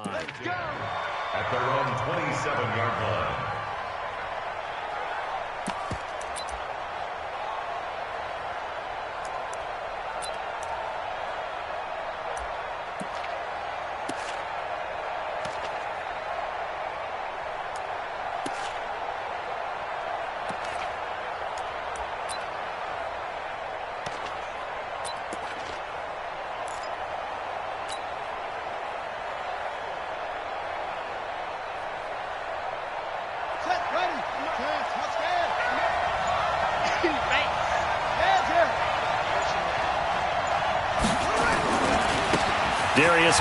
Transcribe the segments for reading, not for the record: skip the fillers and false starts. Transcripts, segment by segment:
Let's go! At their own 27-yard line.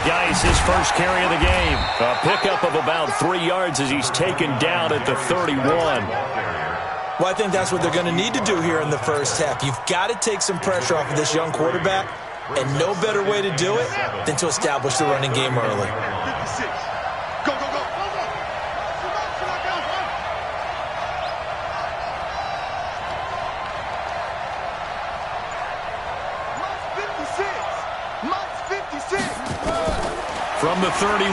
Geis, his first carry of the game. A pickup of about 3 yards as he's taken down at the 31. Well, I think that's what they're going to need to do here in the first half. You've got to take some pressure off of this young quarterback, and no better way to do it than to establish the running game early. 56. Go, go, go. From the 31,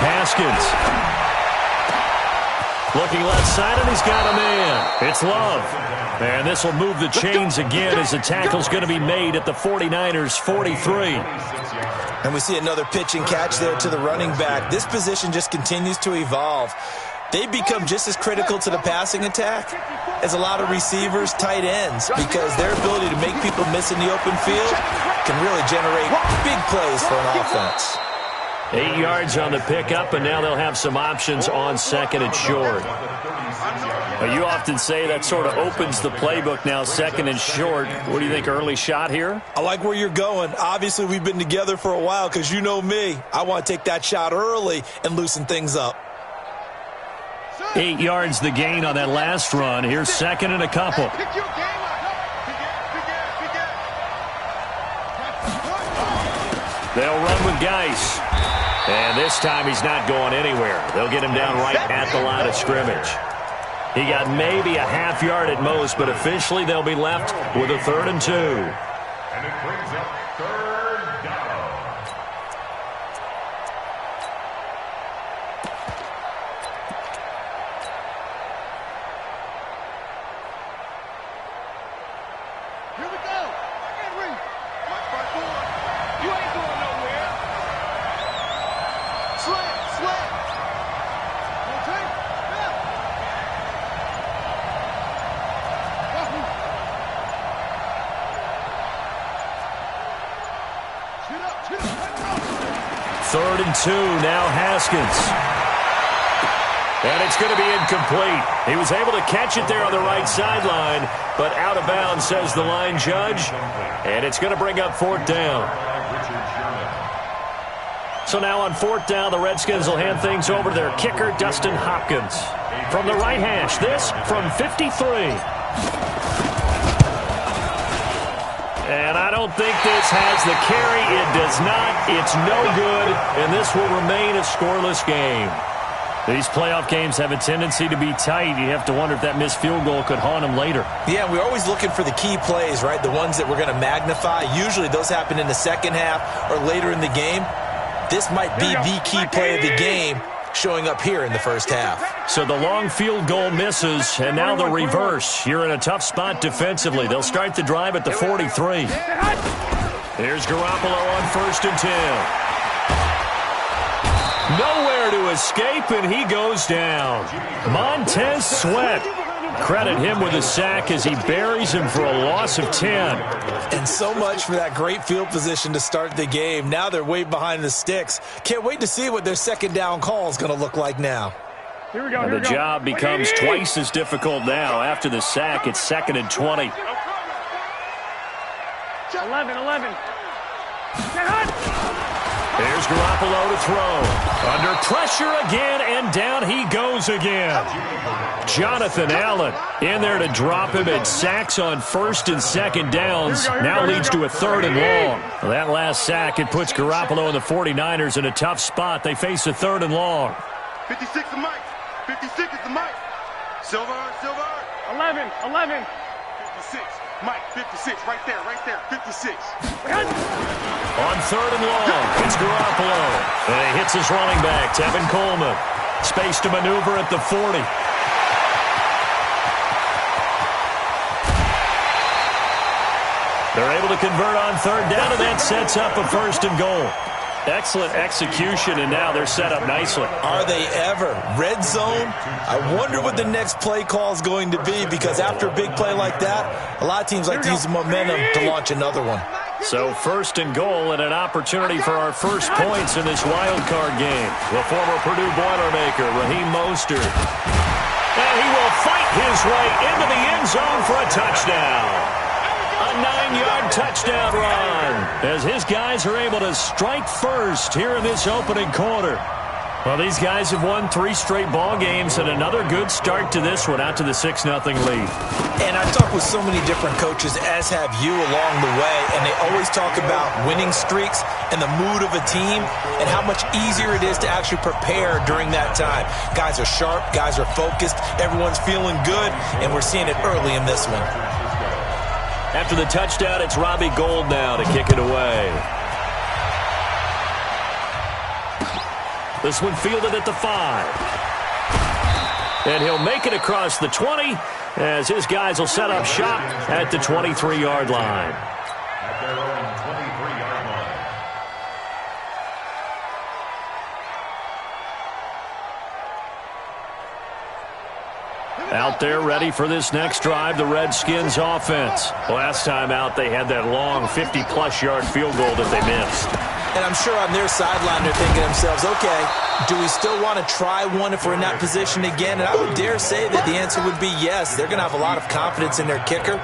Haskins. Looking left side, and he's got a man. It's Love. And this will move the chains again as the tackle's going to be made at the 49ers' 43. And we see another pitch and catch there to the running back. This position just continues to evolve. They become just as critical to the passing attack as a lot of receivers, tight ends, because their ability to make people miss in the open field can really generate big plays for an offense. 8 yards on the pickup, and now they'll have some options on second and short. Well, you often say that sort of opens the playbook now, second and short. What do you think, early shot here? I like where you're going. Obviously, we've been together for a while because you know me. I want to take that shot early and loosen things up. 8 yards the gain on that last run. Here's second and a couple. They'll run with Geis. And this time he's not going anywhere. They'll get him down right at the line of scrimmage. He got maybe a half yard at most, but officially they'll be left with a 3rd and 2. And it brings up 3rd down. Here we go. Henry. Watch my boy. You ain't going nowhere. Slant. Third and 2, now Haskins. And it's going to be incomplete. He was able to catch it there on the right sideline, but out of bounds, says the line judge. And it's going to bring up 4th down. So now on 4th down, the Redskins will hand things over to their kicker, Dustin Hopkins. From the right hash, this from 53. And I don't think this has the carry. It does not. It's no good. And this will remain a scoreless game. These playoff games have a tendency to be tight. You have to wonder if that missed field goal could haunt them later. Yeah, we're always looking for the key plays, right? The ones that we're going to magnify. Usually those happen in the second half or later in the game. This might be the key play of the game showing up here in the first half. So the long field goal misses, and now the reverse. You're in a tough spot defensively. They'll start the drive at the 43. Here's Garoppolo on 1st and 10. Nowhere to escape, and he goes down. Montez Sweat. Credit him with a sack as he buries him for a loss of 10. And so much for that great field position to start the game. Now they're way behind the sticks. Can't wait to see what their second down call is going to look like now. Here we go. And the job becomes twice as difficult now. After the sack, it's 2nd and 20. 11. Here's Garoppolo to throw. Under pressure again, and down he goes again. Jonathan Allen in there to drop him at sacks on 1st and 2nd downs. Now leads to a 3rd and long. Well, that last sack, it puts Garoppolo and the 49ers in a tough spot. They face a 3rd and long. 56 is Mike. 56 is the Mike. Silver. 11. 56. Mike, 56, right there, 56. On third and long, it's Garoppolo. And he hits his running back, Tevin Coleman. Space to maneuver at the 40. They're able to convert on third down, and that sets up a first and goal. Excellent execution, and now they're set up nicely. Are they ever? Red zone? I wonder what the next play call is going to be, because after a big play like that, a lot of teams like to use the momentum to launch another one. So first and goal, and an opportunity for our first points in this wild card game. The former Purdue Boilermaker, Raheem Mostert. And he will fight his way into the end zone for a touchdown. A 9-yard touchdown run as his guys are able to strike first here in this opening quarter. Well, these guys have won 3 straight ball games, and another good start to this one out to the 6-0 lead. And I've talked with so many different coaches, as have you, along the way, and they always talk about winning streaks and the mood of a team and how much easier it is to actually prepare during that time. Guys are sharp, guys are focused, everyone's feeling good, and we're seeing it early in this one. After the touchdown, it's Robbie Gould now to kick it away. This one fielded at the 5. And he'll make it across the 20 as his guys will set up shop at the 23-yard line. At their own 23-yard line. Out there ready for this next drive, the Redskins offense. Last time out, they had that long 50-plus yard field goal that they missed. And I'm sure on their sideline they're thinking to themselves, okay, do we still want to try one if we're in that position again? And I would dare say that the answer would be yes. They're going to have a lot of confidence in their kicker.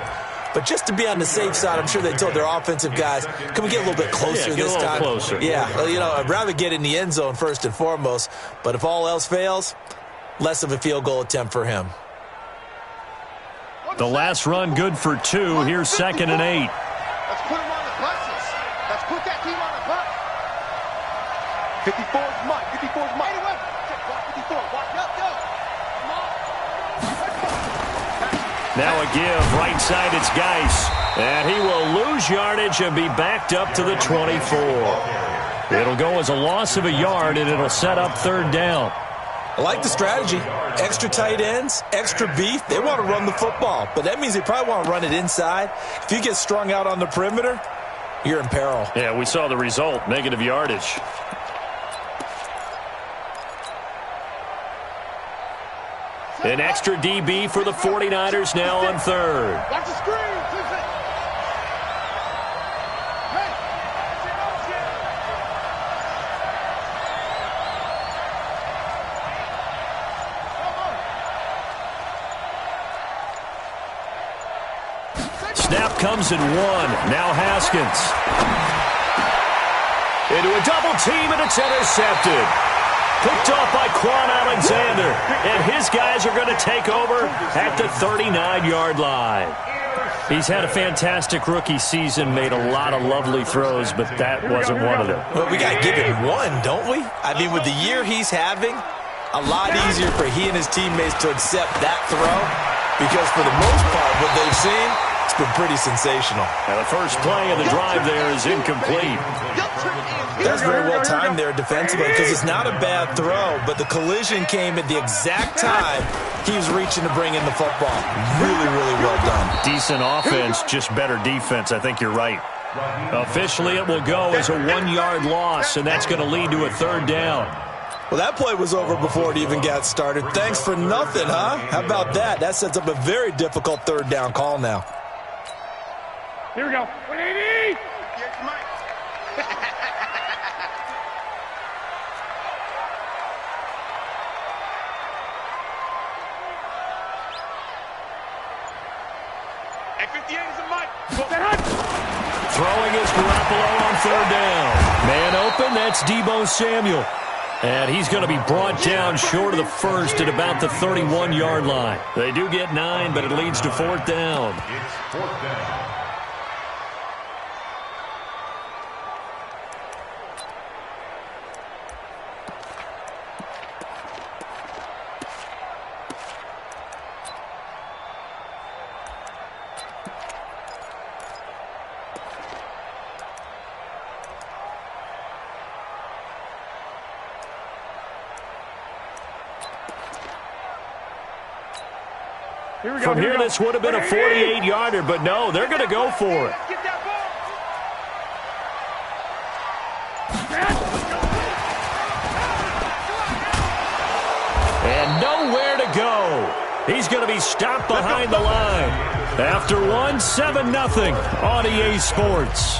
But just to be on the safe side, I'm sure they told their offensive guys, can we get a little bit closer this time? Closer. Yeah, well, you know, I'd rather get in the end zone first and foremost. But if all else fails, less of a field goal attempt for him. The last run good for 2. Here's 2nd and 8. Let's put him on the buses. Let's put that team on the bus. 54's Mike. 54's Mike. Watch 54. Watch up, go. Come on. Now a give. Right side, it's Geis. And he will lose yardage and be backed up to the 24. It'll go as a loss of a yard, and it'll set up third down. I like the strategy. Extra tight ends, extra beef. They want to run the football, but that means they probably want to run it inside. If you get strung out on the perimeter, you're in peril. Yeah, we saw the result, negative yardage. An extra DB for the 49ers now on third. Watch the screen. Snap comes in 1. Now Haskins. Into a double team, and it's intercepted. Picked off by Quan Alexander. And his guys are going to take over at the 39-yard line. He's had a fantastic rookie season, made a lot of lovely throws, but that wasn't one of them. Well, we got to give him one, don't we? I mean, with the year he's having, a lot easier for he and his teammates to accept that throw, because for the most part, what they've seen, it's been pretty sensational. Now the first play of the drive there is incomplete. That's very well timed there defensively, because it's not a bad throw, but the collision came at the exact time he was reaching to bring in the football. Really, really well done. Decent offense, just better defense. I think you're right. Officially, it will go as a 1-yard loss, and that's going to lead to a third down. Well, that play was over before it even got started. Thanks for nothing, huh? How about that? That sets up a very difficult third down call now. Here we go. 180. Here's Mike. Hey, 58 is a Mike. Throwing is Garoppolo on third down. Man open, that's Deebo Samuel. And he's going to be brought down short of the first at about the 31-yard line. They do get 9, but it leads to fourth down. It's fourth down. From here, this would have been a 48-yarder, but no, they're going to go for it. Get that ball. And nowhere to go. He's going to be stopped behind the line. After one, 7-0 on EA Sports.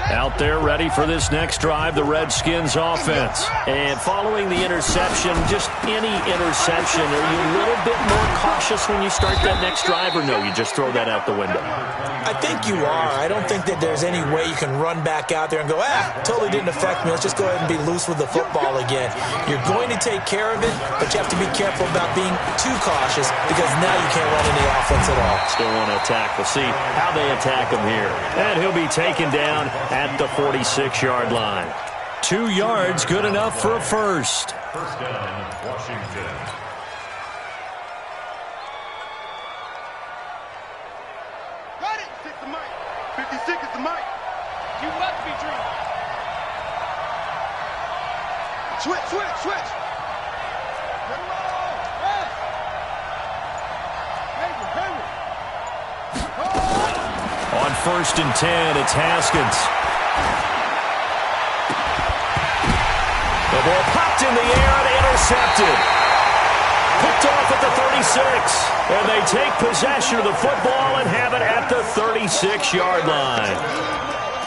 Out there ready for this next drive, the Redskins offense. And following the interception, just any interception, are you a little bit more cautious when you start that next drive, or no, you just throw that out the window? I think you are. I don't think that there's any way you can run back out there and go, totally didn't affect me. Let's just go ahead and be loose with the football again. You're going to take care of it, but you have to be careful about being too cautious because now you can't run any offense at all. Still want to attack. We'll see how they attack him here. And he'll be taken down at the 46-yard line. 2 yards, good enough for a first. First down, Washington. Got it. 6 the mic. 56 is the mic. You must be dreaming. Switch. On 1st and 10, it's Haskins. The ball popped in the air and intercepted. Picked off at the 36. And they take possession of the football and have it at the 36-yard line.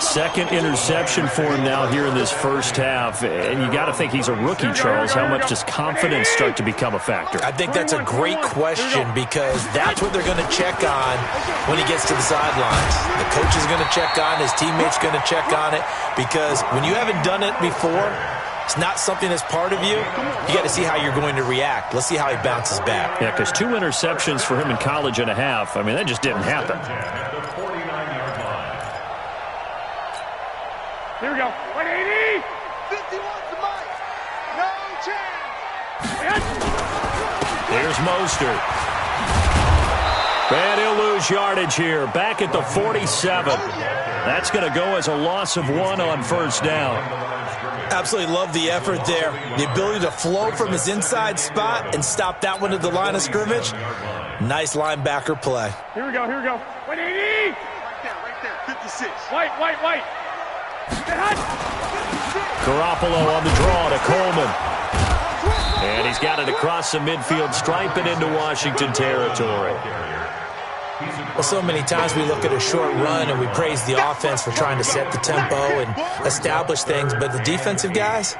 Second interception for him now here in this first half. And you got to think he's a rookie, Charles. How much does confidence start to become a factor? I think that's a great question because that's what they're going to check on when he gets to the sidelines. The coach is going to check on, his teammates going to check on it because when you haven't done it before, it's not something that's part of you. You got to see how you're going to react. Let's see how he bounces back. Yeah, because 2 interceptions for him in college and a half. I mean, that just didn't happen. At the 49-yard line. Here we go. 180. 51's the mic. No chance. Here's Mostert. And he'll lose yardage here. Back at the 47. That's going to go as a loss of 1 on first down. Absolutely love the effort there. The ability to flow from his inside spot and stop that one at the line of scrimmage. Nice linebacker play. Here we go. 180. Right there. 56. White. Garoppolo on the draw to Coleman. And he's got it across the midfield stripe and into Washington territory. Well, so many times we look at a short run and we praise the offense for trying to set the tempo and establish things, but the defensive guys,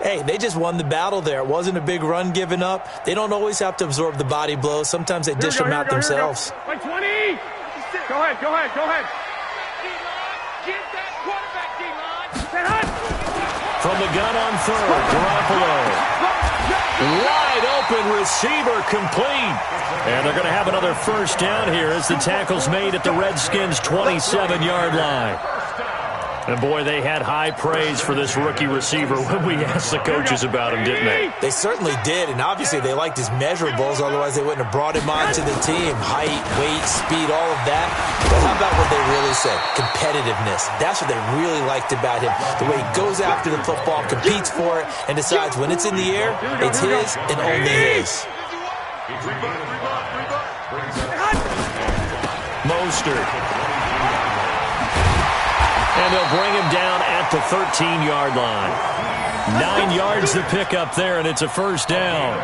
hey, they just won the battle there. It wasn't a big run given up. They don't always have to absorb the body blows. Sometimes they dish them out themselves. 120. Go ahead. Get that quarterback, D-line. From the gun on third, Garoppolo. Wide open receiver complete. And they're going to have another first down here as the tackle's made at the Redskins' 27-yard line. And, boy, they had high praise for this rookie receiver when we asked the coaches about him, didn't they? They certainly did, and obviously they liked his measurables. Otherwise, they wouldn't have brought him onto the team. Height, weight, speed, all of that. But how about what they really said? Competitiveness. That's what they really liked about him. The way he goes after the football, competes for it, and decides when it's in the air, it's his and only his. Mostert. And they'll bring him down at the 13-yard line. 9 yards to pick up there, and it's a first down.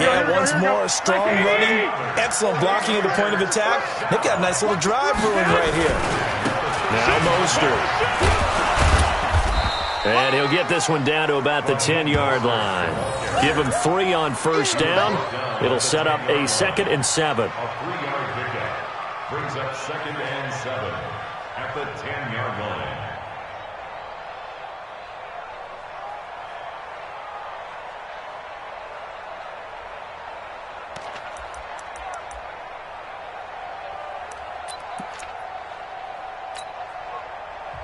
Yeah, once more, strong running, excellent blocking at the point of attack. They've got a nice little drive brewing right here. Now Mostert. And he'll get this one down to about the 10-yard line. Give him 3 on first down. It'll set up a 2nd and 7. A 3-yard pickup brings up 2nd and 7 at the 10-yard line.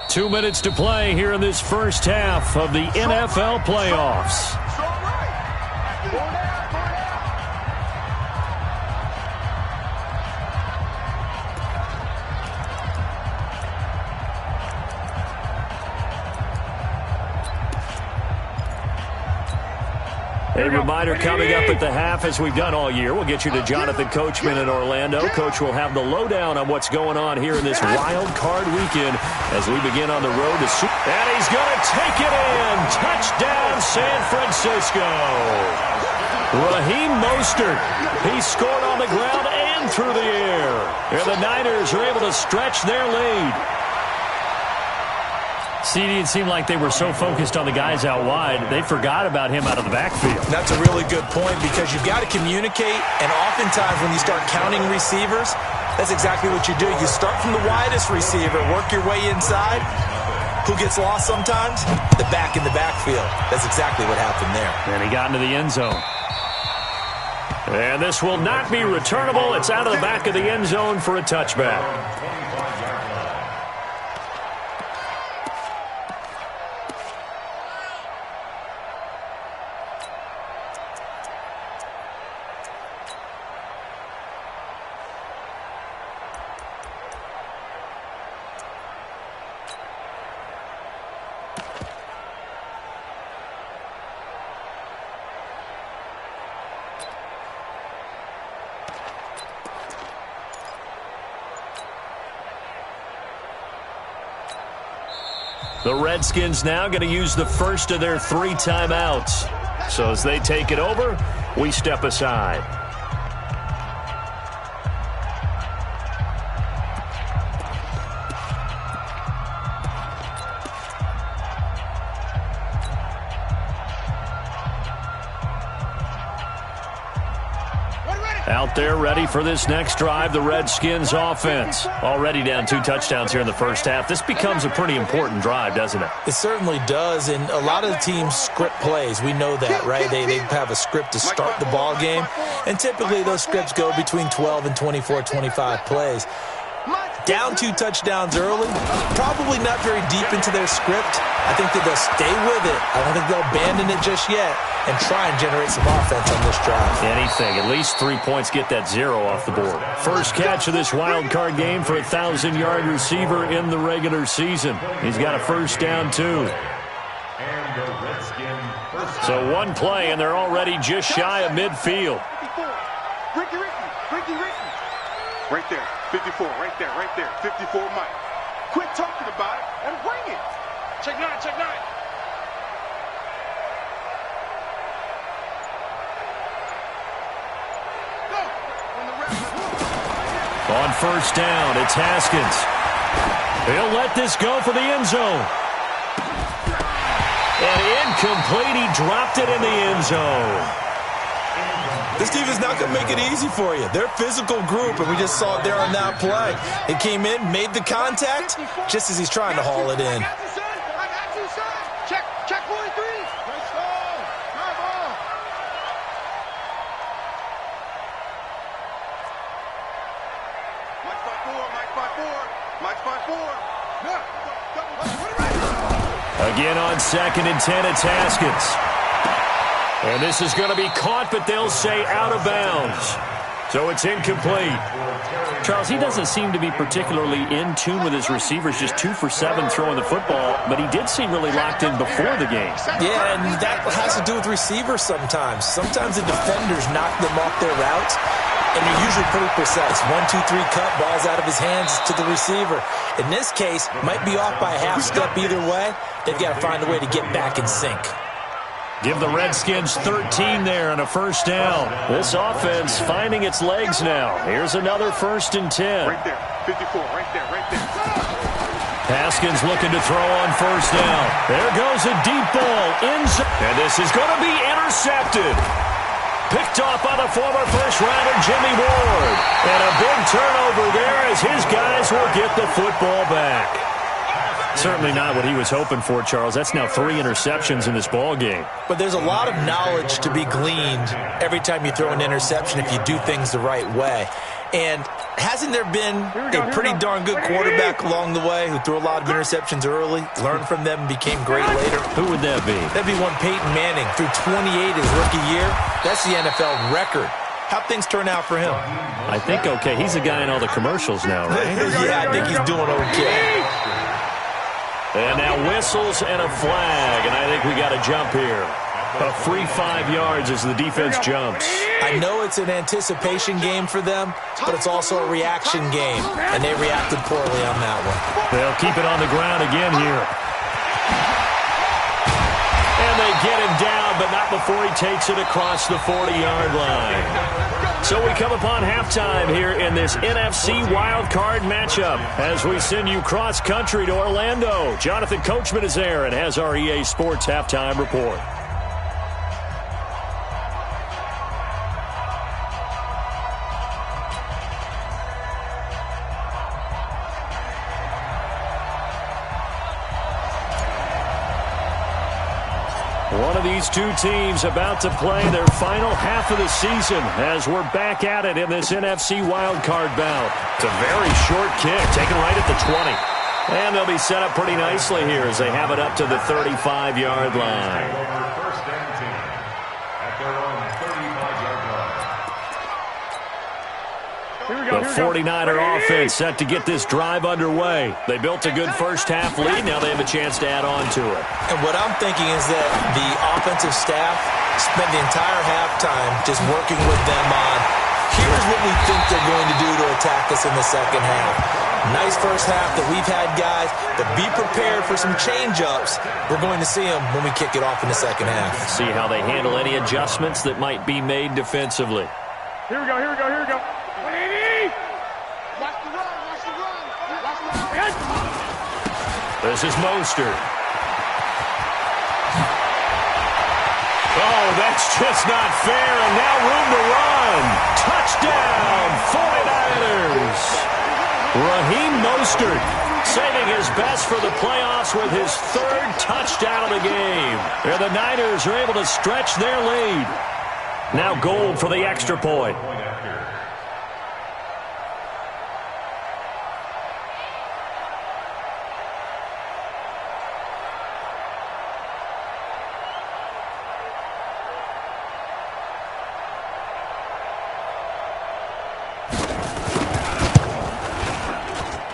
Two minutes to play here in this first half of the NFL playoffs. A reminder coming up at the half, as we've done all year. We'll get you to Jonathan Coachman in Orlando. Coach will have the lowdown on what's going on here in this wild card weekend as we begin on the road to Super. And he's going to take it in. Touchdown, San Francisco. Raheem Mostert. He scored on the ground and through the air. And the Niners are able to stretch their lead. CD, it seemed like they were so focused on the guys out wide, they forgot about him out of the backfield. That's a really good point because you've got to communicate, and oftentimes when you start counting receivers, that's exactly what you do. You start from the widest receiver, work your way inside. Who gets lost sometimes? The back in the backfield. That's exactly what happened there. And he got into the end zone. And this will not be returnable. It's out of the back of the end zone for a touchback. The Redskins now going to use the first of their 3 timeouts. So as they take it over, we step aside. Out there ready for this next drive, the Redskins offense. Already down 2 touchdowns here in the first half. This becomes a pretty important drive, doesn't it? It certainly does, and a lot of the teams script plays. We know that, right? They have a script to start the ball game, and typically those scripts go between 12 and 24, 25 plays. Down 2 touchdowns early, probably not very deep into their script. I think that they'll stay with it. I don't think they'll abandon it just yet and try and generate some offense on this drive. Anything. At least 3 points, get that 0 off the board. First catch of this wild card game for a 1,000-yard receiver in the regular season. He's got a first down, too. So 1 play, and they're already just shy of midfield. Ricky. Right there, 54, right there, 54 Mike. Quit talking about it and bring it. Check 9. Go. On first down, it's Haskins. He'll let this go for the end zone. And incomplete, he dropped it in the end zone. This defense is not going to make it easy for you. They're a physical group, and we just saw it there on that play. It came in, made the contact, just as he's trying to haul it in. I got you, son. Check 43. Let's go. Come on. Mike 5-4. Again on 2nd and 10, it's Haskins. And this is going to be caught, but they'll say out of bounds. So it's incomplete. Charles, he doesn't seem to be particularly in tune with his receivers, just 2 for 7 throwing the football, but he did seem really locked in before the game. Yeah, and that has to do with receivers sometimes. Sometimes the defenders knock them off their routes, and they're usually pretty precise. 1, 2, 3 cut, ball's out of his hands to the receiver. In this case, might be off by a half step either way. They've got to find a way to get back in sync. Give the Redskins 13 there and a first down. This offense finding its legs now. Here's another 1st and 10. Right there, 54, right there. Haskins looking to throw on first down. There goes a deep ball. And this is going to be intercepted. Picked off by the former first-rounder Jimmy Ward. And a big turnover there as his guys will get the football back. Certainly not what he was hoping for, Charles. That's now 3 interceptions in this ball game. But there's a lot of knowledge to be gleaned every time you throw an interception if you do things the right way. And hasn't there been a pretty darn good quarterback along the way who threw a lot of interceptions early, learned from them, and became great later? Who would that be? That'd be one Peyton Manning. Threw 28 his rookie year. That's the NFL record. How'd things turn out for him? I think okay. He's a guy in all the commercials now, right? Yeah, I think he's doing okay. And now whistles and a flag, and I think we got a jump here. A free 5 yards as the defense jumps. I know it's an anticipation game for them, but it's also a reaction game, and they reacted poorly on that one. They'll keep it on the ground again here. And they get him down, but not before he takes it across the 40-yard line. So we come upon halftime here in this NFC wildcard matchup as we send you cross-country to Orlando. Jonathan Coachman is there and has our EA Sports halftime report. One of these two teams about to play their final half of the season as we're back at it in this NFC wildcard bout. It's a very short kick, taken right at the 20. And they'll be set up pretty nicely here as they have it up to the 35-yard line. First and 10 at their own 35-yard line. The 49er offense set to get this drive underway. They built a good first-half lead. Now they have a chance to add on to it. And what I'm thinking is that the offensive staff spent the entire halftime just working with them on, here's what we think they're going to do to attack us in the second half. Nice first half that we've had, guys, but be prepared for some change-ups. We're going to see them when we kick it off in the second half. See how they handle any adjustments that might be made defensively. Here we go, here we go, here we go. This is Mostert. Oh, that's just not fair, and now room to run. Touchdown, 49ers. Raheem Mostert saving his best for the playoffs with his third touchdown of the game. And the Niners are able to stretch their lead. Now Gold for the extra point.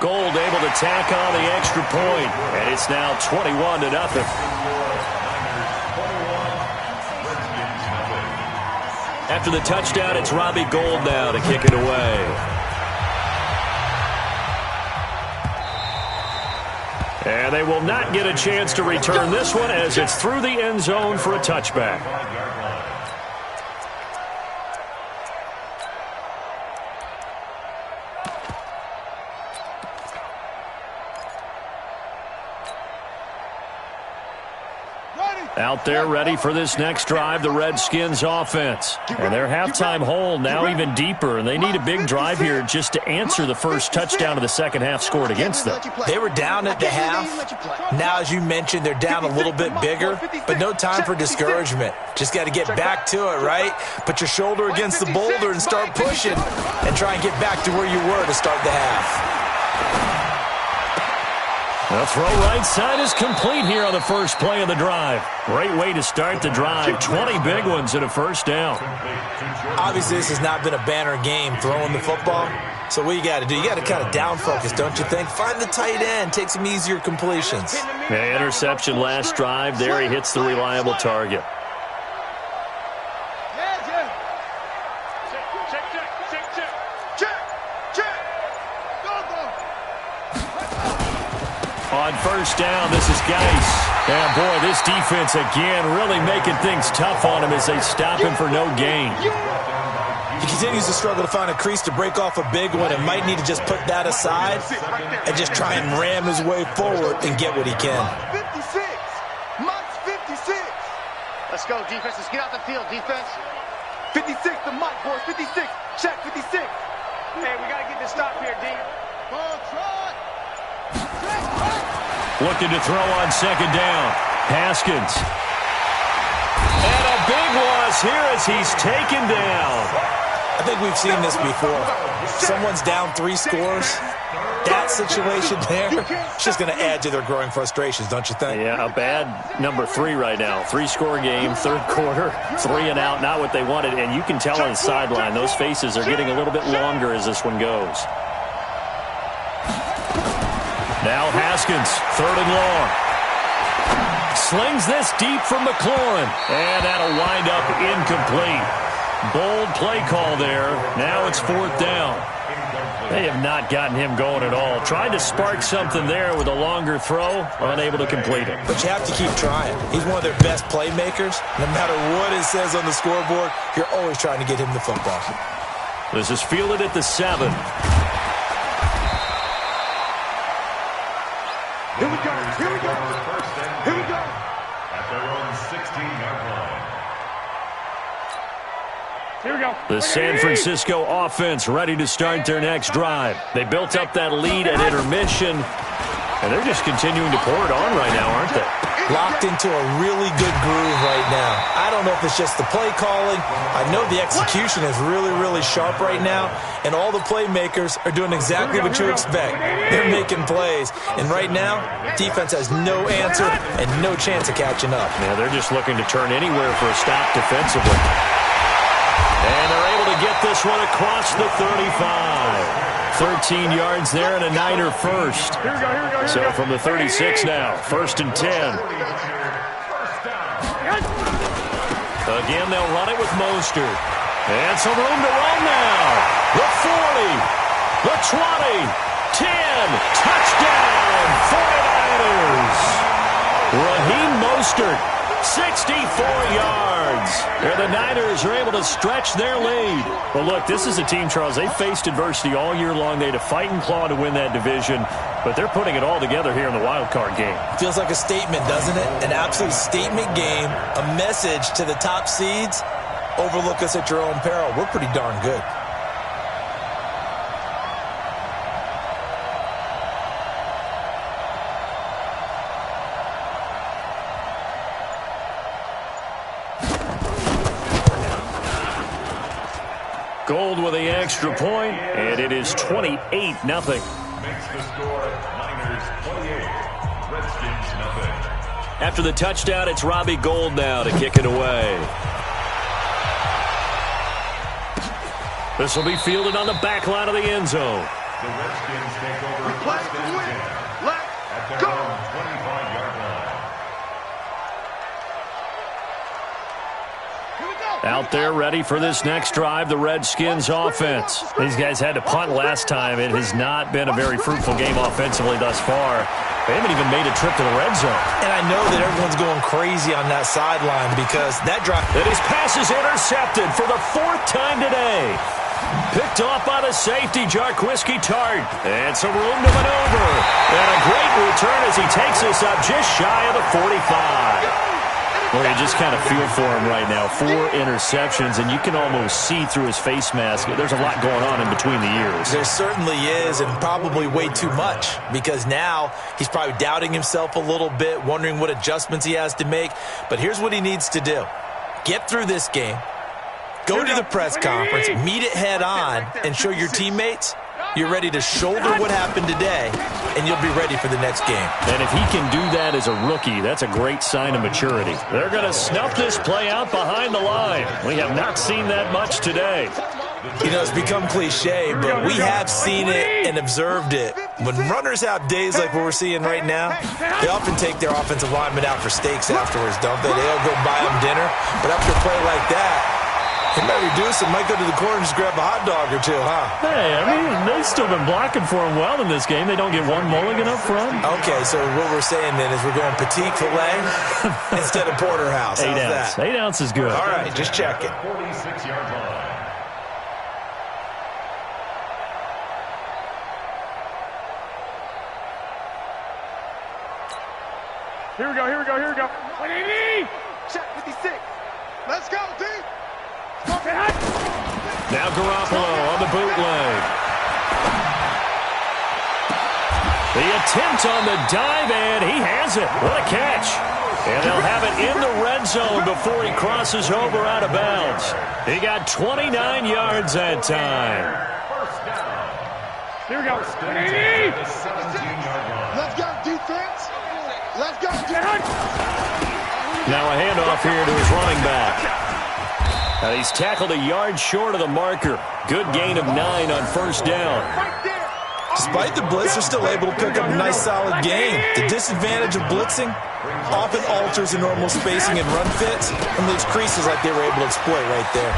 Gold able to tack on the extra point, and it's now 21-0. After the touchdown, it's Robbie Gould now to kick it away. And they will not get a chance to return this one as it's through the end zone for a touchback. Out there ready for this next drive, the Redskins offense. And their halftime hole now even deeper, and they need a big drive here just to answer the first touchdown of the second half scored against them. They were down at the half. Now, as you mentioned, they're down a little bit bigger, but no time for discouragement. Just got to get back to it, right? Put your shoulder against the boulder and start pushing and try and get back to where you were to start the half. The throw right side is complete here on the first play of the drive. Great way to start the drive. 20 big ones and a first down. Obviously, this has not been a banner game throwing the football. So what you got to do, you got to kind of down focus, don't you think? Find the tight end, take some easier completions. Yeah, interception last drive. There he hits the reliable target. On first down, this is Geis. And boy, this defense again really making things tough on him as they stop him for no gain. He continues to struggle to find a crease to break off a big one and might need to just put that aside and just try and ram his way forward and get what he can. 56. Mike's 56. Let's go, defense. Let's get out the field, defense. 56 to Mike, boys. 56. Check 56. Hey, we got to get this stop here, D. Ball trot. Looking to throw on second down. Haskins. And a big loss here as he's taken down. I think we've seen this before. Someone's down 3 scores. That situation there, it's just going to add to their growing frustrations, don't you think? Yeah, a bad number 3 right now. 3-score game, third quarter, 3 and out, not what they wanted. And you can tell on the sideline, those faces are getting a little bit longer as this one goes. Now Haskins, third and long. Slings this deep from McLaurin. And that'll wind up incomplete. Bold play call there. Now it's 4th down. They have not gotten him going at all. Tried to spark something there with a longer throw. Unable to complete it. But you have to keep trying. He's one of their best playmakers. No matter what it says on the scoreboard, you're always trying to get him the football. This is fielded at the 7. Here we go. Here we go. Here we go. At their own 16-yard line. Here we go. The San Francisco offense ready to start their next drive. They built up that lead at intermission, and they're just continuing to pour it on right now, aren't they? Locked into a really good groove right now. I don't know if it's just the play calling. I know the execution is really, really sharp right now, and all the playmakers are doing exactly what you expect. They're making plays, and right now, defense has no answer and no chance of catching up. Yeah, they're just looking to turn anywhere for a stop defensively. And they're able to get this one across the 35. 13 yards there and a Niner first. Here we go. Here we go. So from the 36 now, 1st and 10. Again, they'll run it with Mostert. And some room to run now. The 40, the 20, 10, touchdown, 49ers. Raheem Mostert, 64 yards. And the Niners are able to stretch their lead. Well, look, this is a team, Charles, they faced adversity all year long. They had to fight and claw to win that division, but they're putting it all together here in the wild card game. Feels like a statement, doesn't it? An absolute statement game, a message to the top seeds. Overlook us at your own peril. We're pretty darn good. Gold with the extra point, and it is 28-0. Makes the score Niners 28, Redskins nothing. After the touchdown, it's Robbie Gould now to kick it away. This will be fielded on the back line of the end zone. The Redskins take over first and 10 at their own 25-yard line. Out there ready for this next drive, the Redskins offense. These guys had to punt last time. It has not been a very fruitful game offensively thus far. They haven't even made a trip to the red zone. And I know that everyone's going crazy on that sideline because that drive... And his pass is intercepted for the 4th time today. Picked off by the safety, Jarquiski Tart. And some room to maneuver. And a great return as he takes us up just shy of the 45. Well, you just kind of feel for him right now. 4 interceptions, and you can almost see through his face mask. There's a lot going on in between the ears. There certainly is, and probably way too much, because now he's probably doubting himself a little bit, wondering what adjustments he has to make. But here's what he needs to do. Get through this game, go to the press conference, meet it head on, and show your teammates you're ready to shoulder what happened today, and you'll be ready for the next game. And if he can do that as a rookie, that's a great sign of maturity. They're going to snuff this play out behind the line. We have not seen that much today. You know, it's become cliche, but we have seen it and observed it. When runners have days like what we're seeing right now, they often take their offensive linemen out for steaks afterwards, don't they? They'll go buy them dinner. But after a play like that, he might reduce and might go to the corner and just grab a hot dog or two, huh? Hey, I mean, they've still been blocking for him well in this game. They don't get one mulligan up front. Okay, so what we're saying then is we're going petite filet instead of porterhouse. How's 8 ounce. that? 8 ounce is good. All right, just check it. 46-yard line. Here we go. Here we go. Here we go. 180. Check 56. Let's go, D. Now Garoppolo on the bootleg. The attempt on the dive, and he has it. What a catch. And they'll have it in the red zone before he crosses over out of bounds. He got 29 yards that time. Here we go. 180. Let's go, defense. Let's go, defense. Now a handoff here to his running back. And he's tackled a yard short of the marker. Good gain of 9 on first down. Despite the blitz, they're still able to pick up a nice, solid gain. The disadvantage of blitzing often alters the normal spacing and run fits and leaves creases like they were able to exploit right there.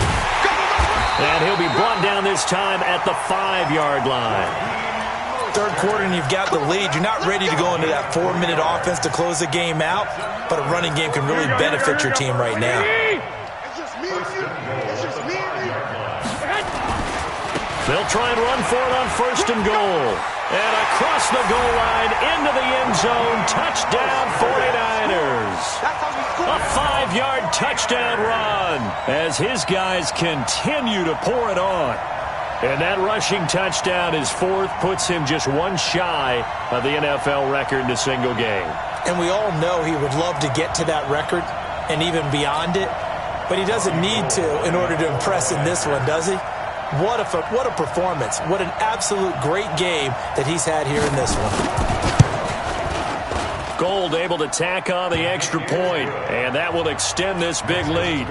And he'll be brought down this time at the 5-yard line. Third quarter and you've got the lead. You're not ready to go into that 4-minute offense to close the game out, but a running game can really benefit your team right now. They'll try and run for it on 1st and goal. And across the goal line, into the end zone, touchdown 49ers. A 5-yard touchdown run as his guys continue to pour it on. And that rushing touchdown is 4th, puts him just one shy of the NFL record in a single game. And we all know he would love to get to that record and even beyond it, but he doesn't need to in order to impress in this one, does he? What a performance. What an absolute great game that he's had here in this one. Gold able to tack on the extra point, and that will extend this big lead.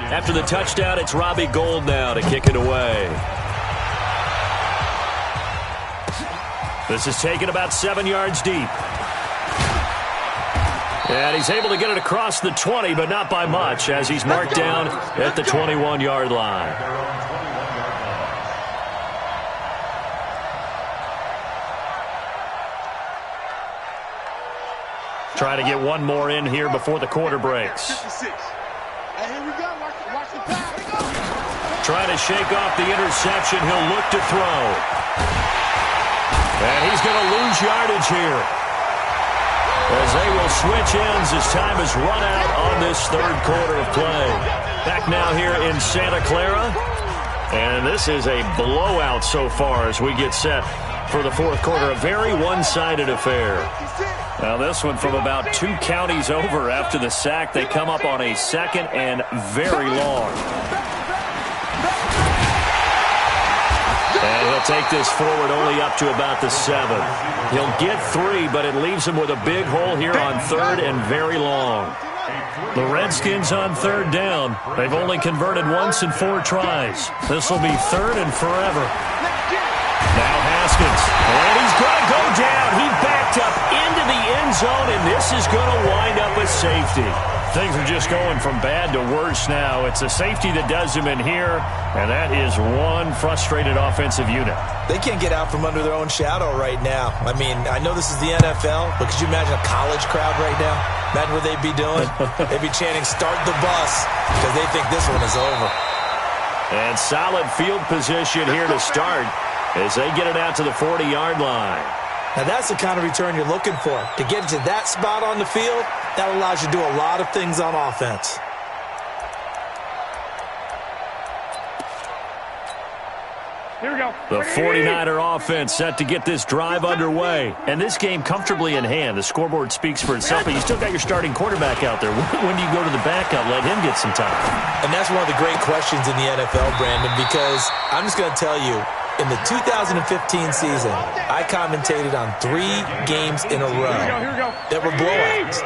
After the touchdown, it's Robbie Gould now to kick it away. This is taken about 7 yards deep. And he's able to get it across the 20, but not by much, as he's marked down at the 21-yard line. Trying to get one more in here before the quarter breaks. Trying to shake off the interception. He'll look to throw. And he's going to lose yardage here, as they will switch ends as time has run out on this third quarter of play. Back now here in Santa Clara. And this is a blowout so far as we get set for the fourth quarter. A very one-sided affair. Now this one from about 2 counties over after the sack. They come up on a 2nd and very long. And he'll take this forward only up to about the 7. He'll get 3, but it leaves him with a big hole here on 3rd and very long. The Redskins on 3rd down. They've only converted once in 4 tries. This will be 3rd and forever. Now Haskins. And he's going to go down. He backed up into the end zone, and this is going to wind up a safety. Things are just going from bad to worse now. It's a safety that does him in here, and that is one frustrated offensive unit. They can't get out from under their own shadow right now. I mean, I know this is the NFL, but could you imagine a college crowd right now? Imagine what they'd be doing. They'd be chanting, "Start the bus," because they think this one is over. And solid field position here to start as they get it out to the 40-yard line. Now that's the kind of return you're looking for. To get to that spot on the field, that allows you to do a lot of things on offense. Here we go. The 49er offense set to get this drive underway. And this game comfortably in hand. The scoreboard speaks for itself, but you still got your starting quarterback out there. When do you go to the backup, let him get some time? And that's one of the great questions in the NFL, Brandon, because I'm just going to tell you, in the 2015 season, I commentated on 3 games in a row that were blowouts.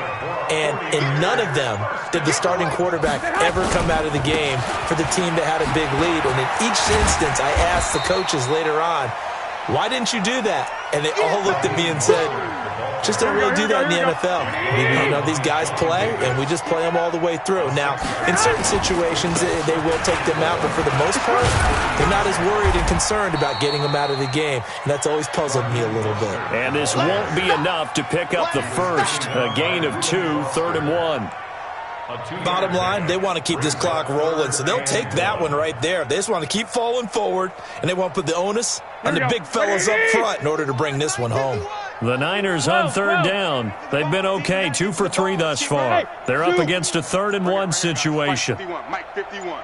And in none of them did the starting quarterback ever come out of the game for the team that had a big lead. And in each instance, I asked the coaches later on, why didn't you do that? And they all looked at me and said, just don't really do that in the NFL. You know, these guys play, and we just play them all the way through. Now, in certain situations, they will take them out, but for the most part, they're not as worried and concerned about getting them out of the game, and that's always puzzled me a little bit. And this won't be enough to pick up the first. A gain of 2, 3rd and 1. Bottom line, they want to keep this clock rolling, so they'll take that one right there. They just want to keep falling forward, and they want to put the onus on the big fellas up front in order to bring this one home. The Niners on 3rd down. They've been okay, 2 for 3 thus far. They're up against a 3rd and 1 situation. Mike 51.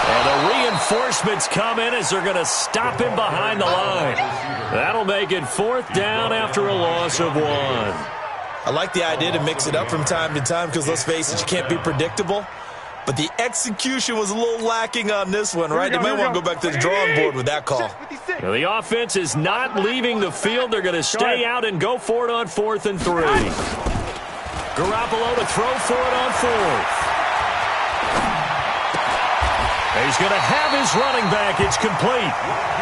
And the reinforcements come in as they're going to stop him behind the line. That'll make it 4th down after a loss of 1. I like the idea to mix it up from time to time because, let's face it, you can't be predictable. But the execution was a little lacking on this one, right? They might want to go back to the drawing board with that call. Now, the offense is not leaving the field. They're going to stay out and go for it on 4th and 3. Garoppolo to throw for it on 4th. He's going to have his running back. It's complete.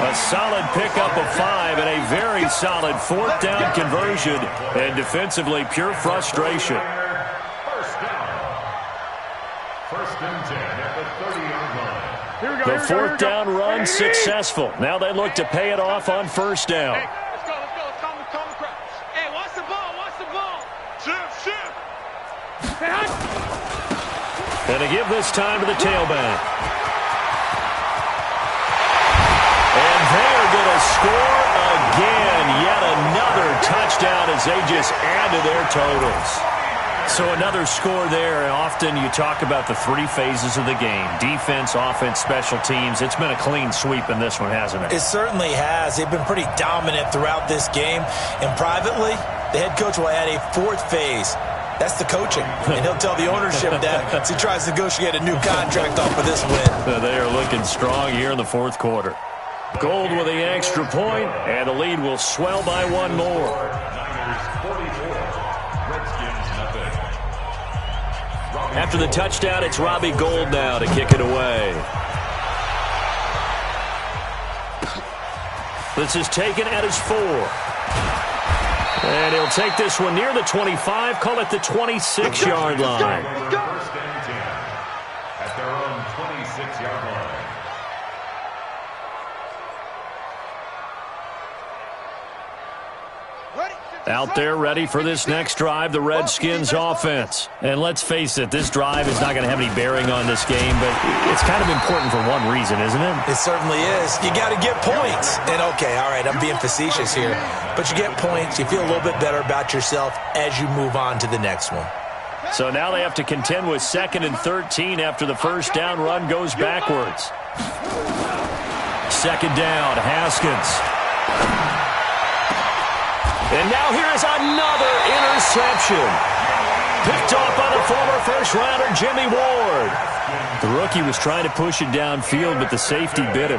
A solid pickup of 5 and a very solid 4th down conversion. And defensively, pure frustration. First and 10 at the 30-yard line. The 4th down run successful. Now they look to pay it off on 1st down. Hey, let's go. Calm the crowd. Hey, watch the ball. Shift. And to give this time to the tailback. And they're going to score again. Yet another touchdown as they just add to their totals. So another score there. And often you talk about the 3 phases of the game. Defense, offense, special teams. It's been a clean sweep in this one, hasn't it? It certainly has. They've been pretty dominant throughout this game. And privately, the head coach will add a 4th phase. That's the coaching. And he'll tell the ownership that as he tries to negotiate a new contract off of this win. They are looking strong here in the 4th quarter. Gold with the extra point, and the lead will swell by 1 more. After the touchdown, it's Robbie Gould now to kick it away. This is taken at his 4. And he'll take this one near the 25, call it the 26-yard line. First and 10 at their own 26-yard line. Out there ready for this next drive, the Redskins offense. And let's face it, this drive is not going to have any bearing on this game, but it's kind of important for one reason, isn't it? It certainly is. You got to get points. And okay, all right, I'm being facetious here, but you get points, you feel a little bit better about yourself as you move on to the next one. So now they have to contend with 2nd and 13 after the 1st down run goes backwards. 2nd down, Haskins. And now here is another interception. Picked off by the former first-rounder, Jimmy Ward. The rookie was trying to push it downfield, but the safety bit him.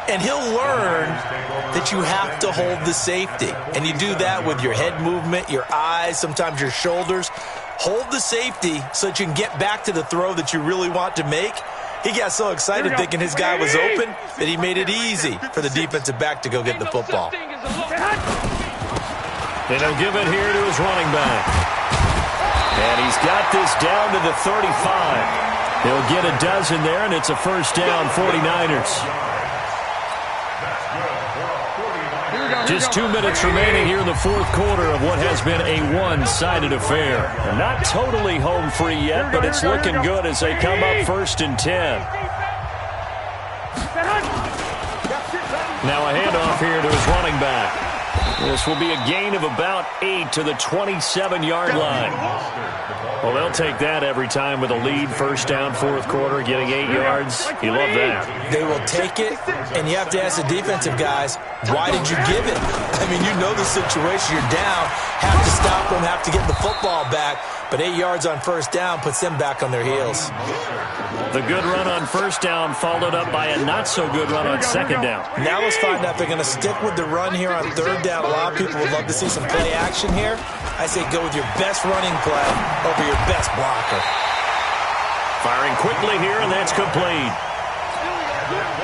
And he'll learn that you have to hold the safety. And you do that with your head movement, your eyes, sometimes your shoulders. Hold the safety so that you can get back to the throw that you really want to make. He got so excited thinking his guy was open that he made it easy for the defensive back to go get the football. And he'll give it here to his running back. And he's got this down to the 35. He'll get a dozen there, and it's a 1st down, 49ers. Just 2 minutes remaining here in the 4th quarter of what has been a one-sided affair. And not totally home free yet, but it's looking good as they come up 1st and 10. Now a handoff here to his running back. This will be a gain of about 8 to the 27-yard line. Well, they'll take that every time with a lead. 1st down, 4th quarter, getting 8 yards. You love that. They will take it, and you have to ask the defensive guys, why did you give it? I mean, you know the situation. You're down, have to stop them, have to get the football back. But 8 yards on 1st down puts them back on their heels. The good run on 1st down followed up by a not-so-good run on 2nd down. Now let's find out if they're going to stick with the run here on 3rd down. A lot of people would love to see some play action here. I say go with your best running play over your best blocker. Firing quickly here, and that's complete.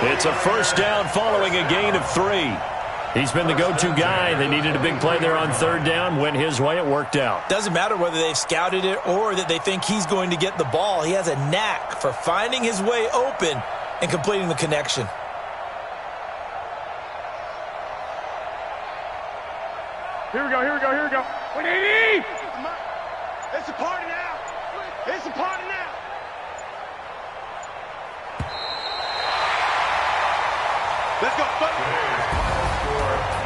It's a 1st down following a gain of 3. He's been the go-to guy. They needed a big play there on 3rd down. Went his way. It worked out. Doesn't matter whether they've scouted it or that they think he's going to get the ball. He has a knack for finding his way open and completing the connection. Here we go. 180! It's a party now. It's a party now. Let's go,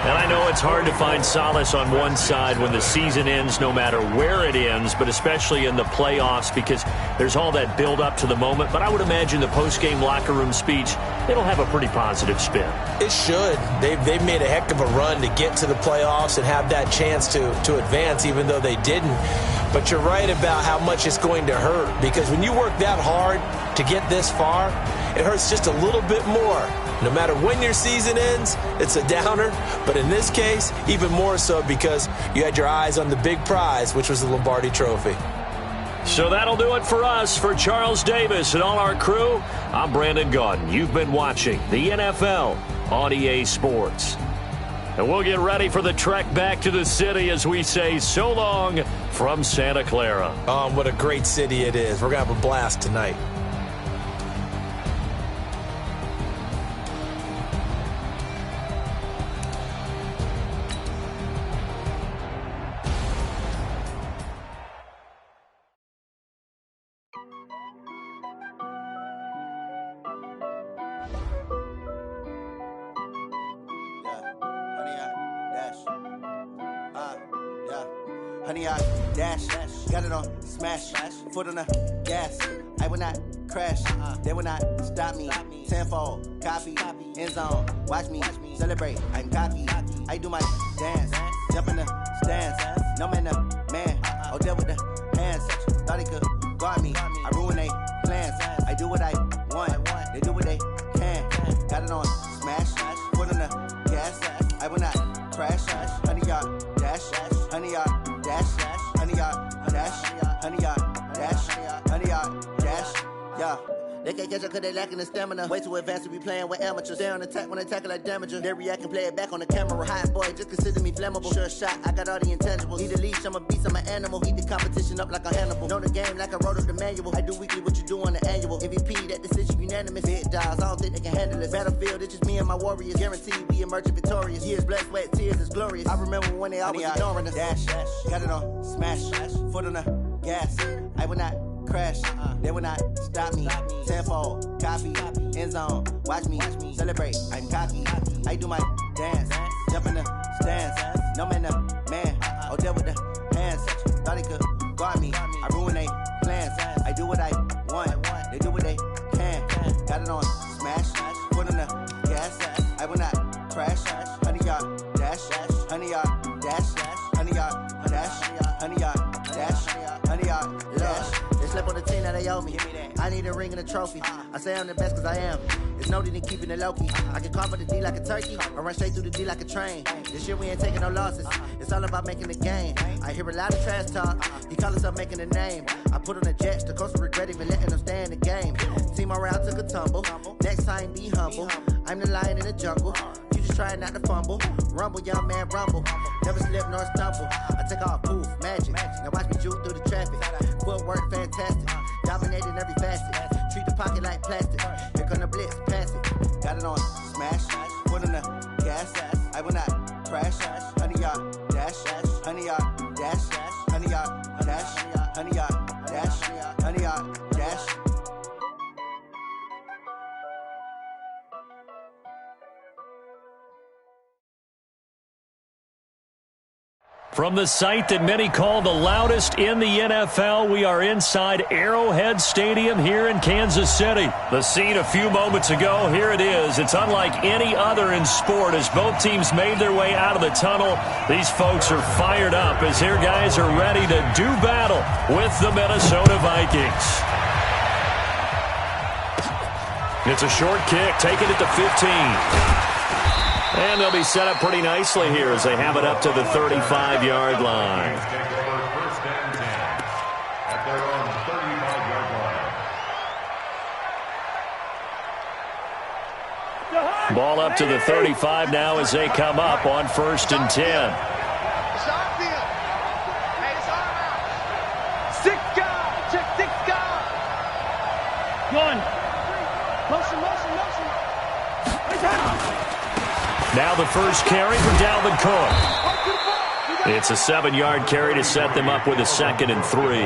And I know it's hard to find solace on one side when the season ends, no matter where it ends, but especially in the playoffs because there's all that build-up to the moment. But I would imagine the post-game locker room speech, it'll have a pretty positive spin. It should. They've made a heck of a run to get to the playoffs and have that chance to advance, even though they didn't. But you're right about how much it's going to hurt because when you work that hard to get this far, it hurts just a little bit more. No matter when your season ends, it's a downer. But in this case, even more so because you had your eyes on the big prize, which was the Lombardi Trophy. So that'll do it for us. For Charles Davis and all our crew, I'm Brandon Gaudin. You've been watching the NFL on EA Sports. And we'll get ready for the trek back to the city as we say so long from Santa Clara. What a great city it is. We're going to have a blast tonight. Honey, I dash, got it on smash, foot on the gas. I will not crash, they will not stop me. Tenfold, copy, end zone, watch me celebrate. I'm cocky, I do my dance, jump in the stands. No man, the man, oh, deal with the hands. Thought he could guard me, I ruin they plans. I do what I want, they do what they can. Got it on smash, foot on the gas. I will not crash, honey, y'all dash, honey, y'all. Dash, honey, dash, honey, dash, honey, dash, yeah. They can't catch up cause they lacking the stamina. Way too advanced to be playing with amateurs. Stay on attack when they tackle like damager. They react and play it back on the camera. Hot boy, just consider me flammable. Sure shot, I got all the intangibles. Need a leash, I'm a beast, I'm an animal. Heat the competition up like a Hannibal. Know the game like I wrote up the manual. I do weekly what you do on the annual. MVP, that decision unanimous. Big dogs, I don't think they can handle this. Battlefield, it's just me and my warriors. Guaranteed we emerging victorious. Years, blood, sweat, tears, it's glorious. I remember when they always ignoring us. Dash, got it on smash, foot on the gas. I will not crash, they will not stop me. Tenfold, copy, end zone, watch me celebrate. I'm cocky, I do my dance, jump in the stands. No man, the man, oh, deal with the hands. Thought he could guard me, I ruin they plans. I do what I want, they do what they can. Got it on smash, foot on the gas. I will not crash, honey, y'all dash, honey, y'all dash, honey, y'all dash, honey, y'all dash, honey, y'all dash. Slept on the team that they owe me. I need a ring and a trophy. I say I'm the best cause I am. It's no need in keeping it low-key. I can carve the D like a turkey or run straight through the D like a train. This year we ain't taking no losses. It's all about making the game. I hear a lot of trash talk. He call himself making a name. I put on the Jets. The coach will regret even letting them stay in the game. Team morale took a tumble. Next time be humble. I'm the lion in the jungle. You just trying not to fumble. Rumble, young man, rumble. Never slip nor stumble. I take off, poof, magic. Now watch me juke through the traffic. Footwork fantastic. Dominating every facet. Treat the pocket like plastic. Here come the blitz, pass it. Got it on smash. Foot on the gas. I will not crash. Honey, y'all dash. Honey, y'all dash. Honey, y'all dash. Honey, y'all dash. Honey, y'all dash. From the site that many call the loudest in the NFL, we are inside Arrowhead Stadium here in Kansas City. The scene a few moments ago, here it is. It's unlike any other in sport as both teams made their way out of the tunnel. These folks are fired up as their guys are ready to do battle with the Minnesota Vikings. It's a short kick, taking it to 15. And they'll be set up pretty nicely here as they have it up to the 35-yard line. First and 10 at their own 35-yard line. Ball up to the 35 now as they come up on 1st and 10. It's our field. Hey, it's our house. 6 guys. Check 6 guys. One. Motion. Now the first carry for Dalvin Cook. It's a 7-yard carry to set them up with a 2nd and 3.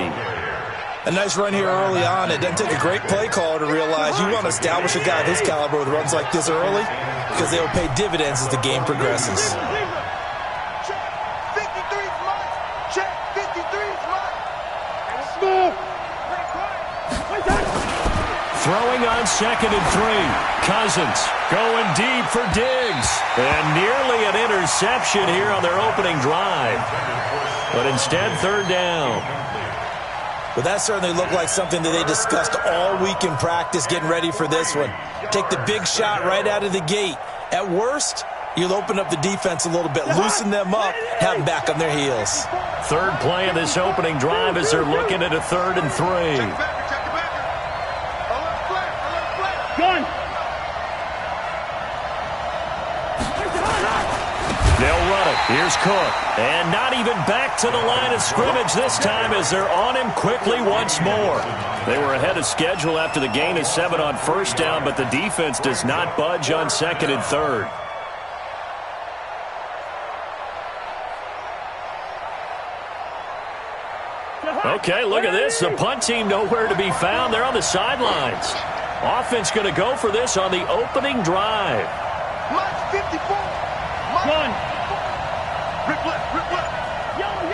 A nice run here early on. It doesn't take a great play caller to realize you want to establish a guy of his caliber with runs like this early because they will pay dividends as the game progresses. Check 53 smart. Check 53 smart. Smooth. Throwing on 2nd and 3. Cousins going deep for Diggs. And nearly an interception here on their opening drive. But instead, 3rd down. Well, that certainly looked like something that they discussed all week in practice getting ready for this one. Take the big shot right out of the gate. At worst, You'll open up the defense a little bit, loosen them up, have them back on their heels. Third play of this opening drive as they're looking at a 3rd and 3. Gun. They'll run it. Here's Cook. And not even back to the line of scrimmage this time as they're on him quickly once more. They were ahead of schedule after the gain of 7 on first down, but the defense does not budge on 2nd and 3rd. Okay, look at this. The punt team nowhere to be found. They're on the sidelines. Offense going to go for this on the opening drive. Mike 54. Gun. Rip left, rip left. Yellow.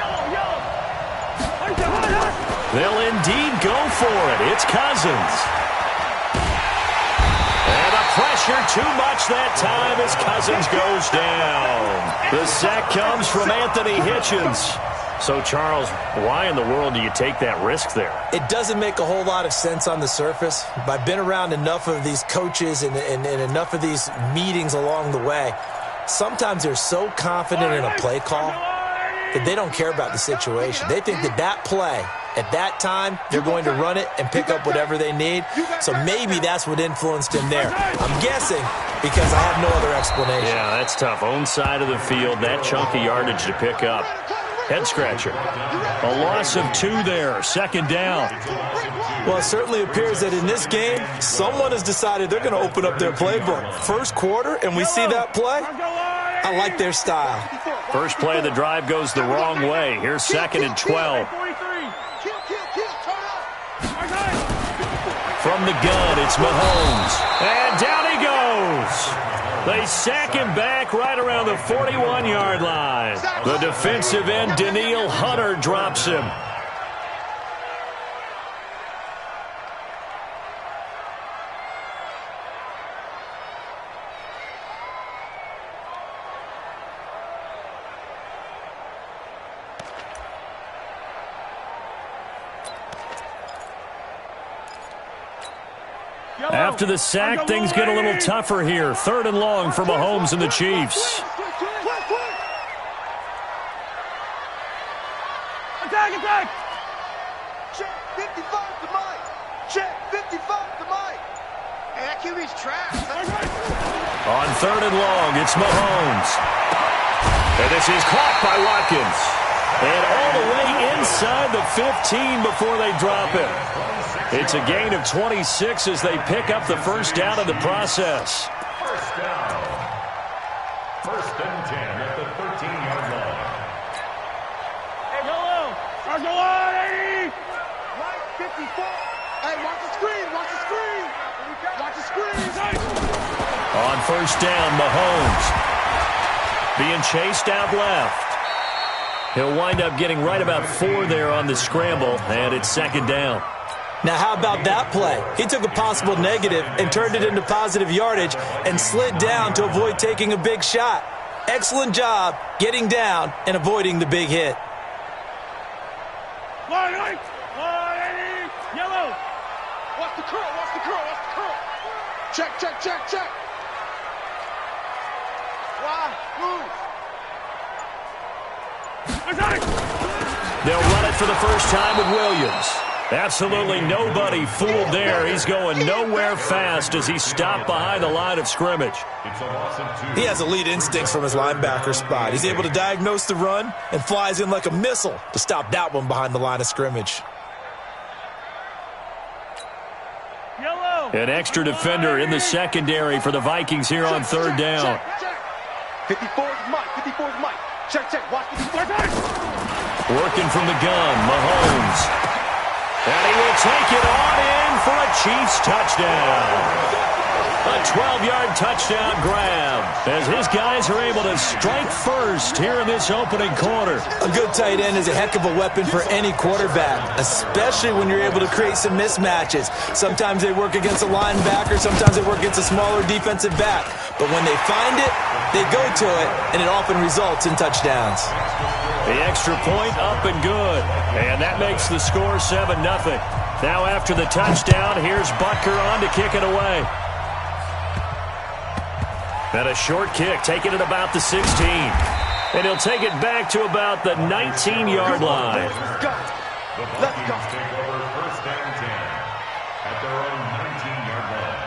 They'll indeed go for it. It's Cousins. And the pressure too much that time as Cousins goes down. The sack comes from Anthony Hitchens. So, Charles, why in the world do you take that risk there? It doesn't make a whole lot of sense on the surface. But I've been around enough of these coaches and enough of these meetings along the way. Sometimes they're so confident in a play call that they don't care about the situation. They think that play, at that time, they're going to run it and pick up whatever they need. So maybe that's what influenced him there. I'm guessing because I have no other explanation. Yeah, that's tough. Own side of the field, that chunk of yardage to pick up. Head scratcher. A loss of 2 there. 2nd down. Well, it certainly appears that in this game, someone has decided they're going to open up their playbook. First quarter, and we see that play. I like their style. First play of the drive goes the wrong way. Here's 2nd and 12. From the gun, it's Mahomes. And down he goes. They sack him back right around the 41-yard line. The defensive end, Danielle Hunter, drops him. After the sack, things get a little tougher here. 3rd and long for Mahomes and the Chiefs. Attack! Check 55 to Mike. Check 55 to Mike. Hey, that QB's trash. On 3rd and long, it's Mahomes. And this is caught by Watkins. And all the way inside the 15 before they drop it. It's a gain of 26 as they pick up the first down in the process. First down. 1st and 10 at the 13-yard line. Hey, yellow. Mike 54. Hey, watch the screen. Watch the screen. Watch the screen. On first down, Mahomes being chased out left. He'll wind up getting right about 4 there on the scramble, and it's 2nd down. Now, how about that play? He took a possible negative and turned it into positive yardage and slid down to avoid taking a big shot. Excellent job getting down and avoiding the big hit. Line, yellow. Watch the curl. Watch the curl. Watch the curl. Check. Why? Move. They'll run it for the first time with Williams. Absolutely nobody fooled there. He's going nowhere fast as he's stopped behind the line of scrimmage. He has elite instincts from his linebacker spot. He's able to diagnose the run and flies in like a missile to stop that one behind the line of scrimmage. An extra defender in the secondary for the Vikings here on 3rd down. 54's Mike. 54's Mike. Check. Watch the Working from the gun, Mahomes. And he will take it on in for a Chiefs touchdown. A 12-yard touchdown grab as his guys are able to strike first here in this opening quarter. A good tight end is a heck of a weapon for any quarterback, especially when you're able to create some mismatches. Sometimes they work against a linebacker, sometimes they work against a smaller defensive back. But when they find it, they go to it, and it often results in touchdowns. The extra point up and good. And that makes the score 7-0. Now after the touchdown, here's Butker on to kick it away. And a short kick, taking it about the 16. And he'll take it back to about the 19-yard line. The Vikings take over first and 10 at their own 19-yard line.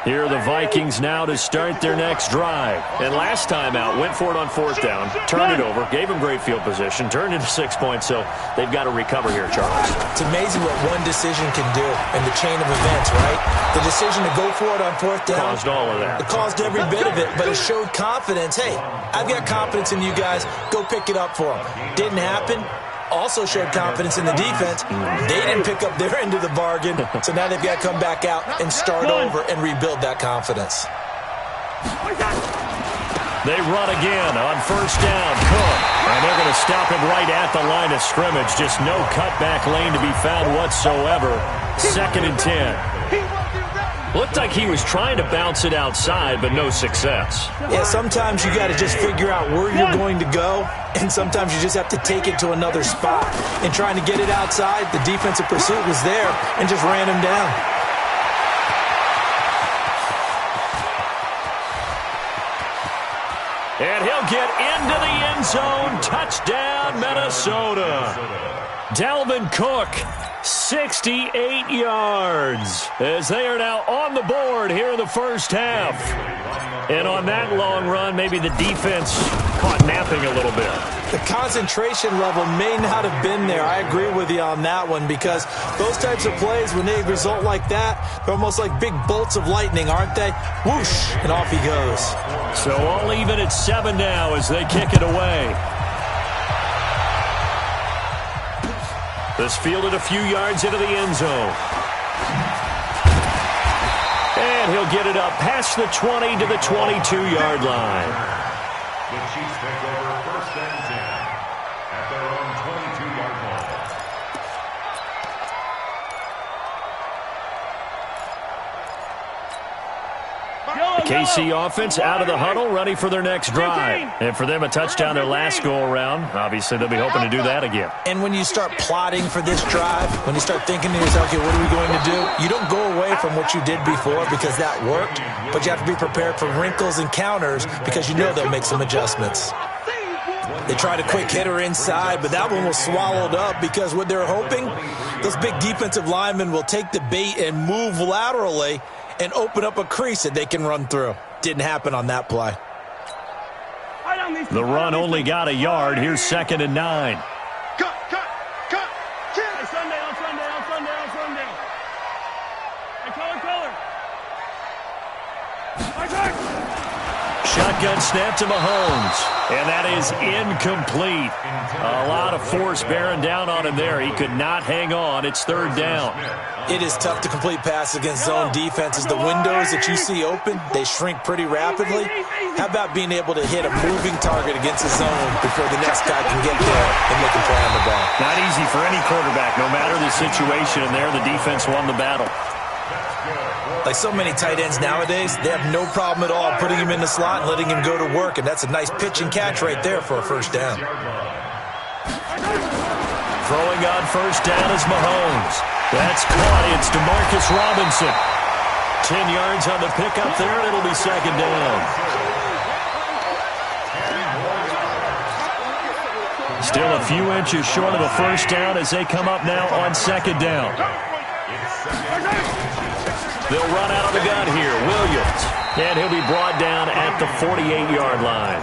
Here are the Vikings now to start their next drive. And last time out, went for it on fourth down, turned it over, gave them great field position, turned into 6 points, so they've got to recover here, Charles. It's amazing what one decision can do in the chain of events, right? The decision to go for it on fourth down. Caused all of that. It caused every bit of it, but it showed confidence. Hey, I've got confidence in you guys. Go pick it up for them. Didn't happen. Also showed confidence in the defense. They didn't pick up their end of the bargain, so now they've got to come back out and start over and rebuild that confidence. They run again on first down. Cook. And they're going to stop him right at the line of scrimmage. Just no cutback lane to be found whatsoever. 2nd and 10. Looked like he was trying to bounce it outside, but no success. Yeah, sometimes you got to just figure out where you're going to go, and sometimes you just have to take it to another spot. And trying to get it outside, the defensive pursuit was there and just ran him down. And he'll get into the end zone. Touchdown, Minnesota. Dalvin Cook, 68 yards, as they are now on the board here in the first half. And on that long run, maybe the defense caught napping a little bit. The concentration level may not have been there. I agree with you on that one, because those types of plays, when they result like that, they're almost like big bolts of lightning, aren't they? Whoosh, and off he goes. So all even at 7 now as they kick it away. This fielded a few yards into the end zone. And he'll get it up past the 20 to the 22-yard line. The Chiefs take over first and 10 at their own 22-yard line. KC offense out of the huddle, ready for their next drive. And for them, a touchdown their last go-around. Obviously, they'll be hoping to do that again. And when you start plotting for this drive, when you start thinking to yourself, okay, what are we going to do? You don't go away from what you did before because that worked, but you have to be prepared for wrinkles and counters because you know they'll make some adjustments. They tried a quick hitter inside, but that one was swallowed up because what they're hoping, those big defensive linemen will take the bait and move laterally and open up a crease that they can run through. Didn't happen on that play. The run only got a yard. Here's 2nd and 9. Cut. Hey, Sunday. Hey, color. Shotgun snap to Mahomes. And that is incomplete. A lot of force bearing down on him there. He could not hang on. It's 3rd down. It is tough to complete passes against zone defenses. The windows that you see open, they shrink pretty rapidly. How about being able to hit a moving target against the zone before the next guy can get there and make a play on the ball? Not easy for any quarterback. No matter the situation, and there the defense won the battle. Like so many tight ends nowadays, they have no problem at all putting him in the slot and letting him go to work, and that's a nice pitch and catch right there for a first down. Throwing on first down is Mahomes. That's caught. It's DeMarcus Robinson. 10 yards on the pickup there, and it'll be 2nd down. Still a few inches short of a first down as they come up now on 2nd down. They'll run out of the gun here. Williams. And he'll be brought down at the 48-yard line.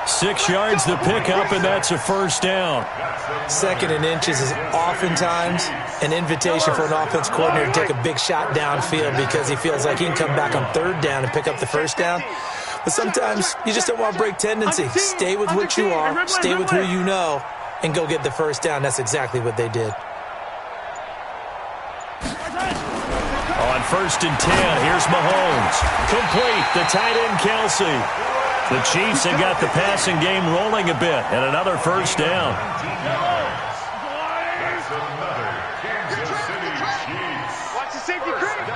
6 yards the pickup, and that's a first down. 2nd and inches is oftentimes an invitation for an offense coordinator to take a big shot downfield because he feels like he can come back on 3rd down and pick up the first down. But sometimes you just don't want to break tendency. Stay with what you are, stay with who you know, and go get the first down. That's exactly what they did. On 1st and 10, here's Mahomes. Complete, the tight end Kelsey. The Chiefs have got the passing game rolling a bit, and another first down. That's another Kansas City Chiefs. Watch the safety creep.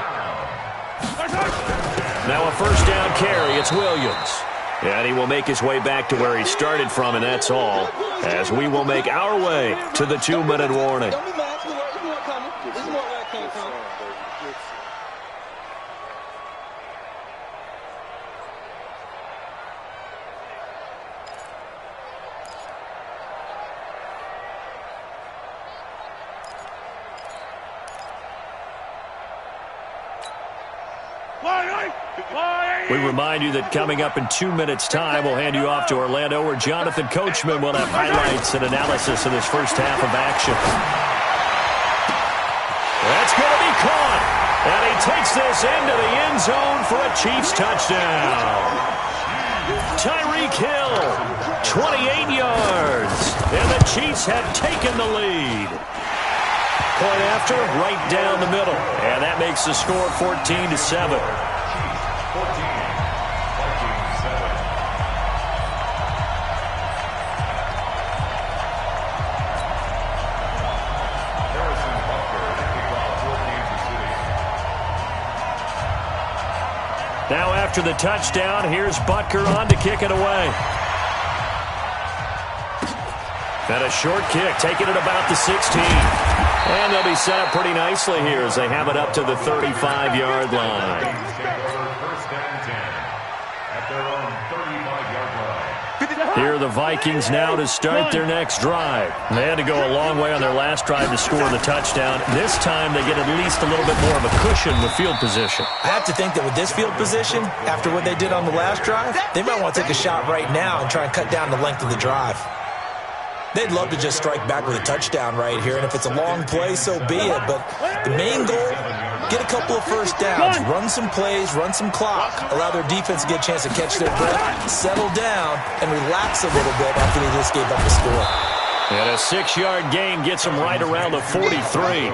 Now a first down carry, it's Williams. And he will make his way back to where he started from, and that's all, as we will make our way to the 2-minute warning. We remind you that coming up in 2 minutes' time, we'll hand you off to Orlando, where Jonathan Coachman will have highlights and analysis of this first half of action. That's going to be caught. And he takes this into the end zone for a Chiefs touchdown. Tyreek Hill, 28 yards. And the Chiefs have taken the lead. Point after, right down the middle. And that makes the score 14-7. Now after the touchdown, here's Butker on to kick it away. And a short kick, taking it about the 16. And they'll be set up pretty nicely here as they have it up to the 35-yard line. First and 10 at their own 35-yard line. Here are the Vikings now to start their next drive. They had to go a long way on their last drive to score the touchdown. This time they get at least a little bit more of a cushion with field position. I have to think that with this field position, after what they did on the last drive, they might want to take a shot right now and try and cut down the length of the drive. They'd love to just strike back with a touchdown right here, and if it's a long play, so be it. But the main goal, get a couple of first downs, run some plays, run some clock, allow their defense to get a chance to catch their breath, settle down, and relax a little bit after they just gave up the score. And a 6-yard gain gets them right around the 43.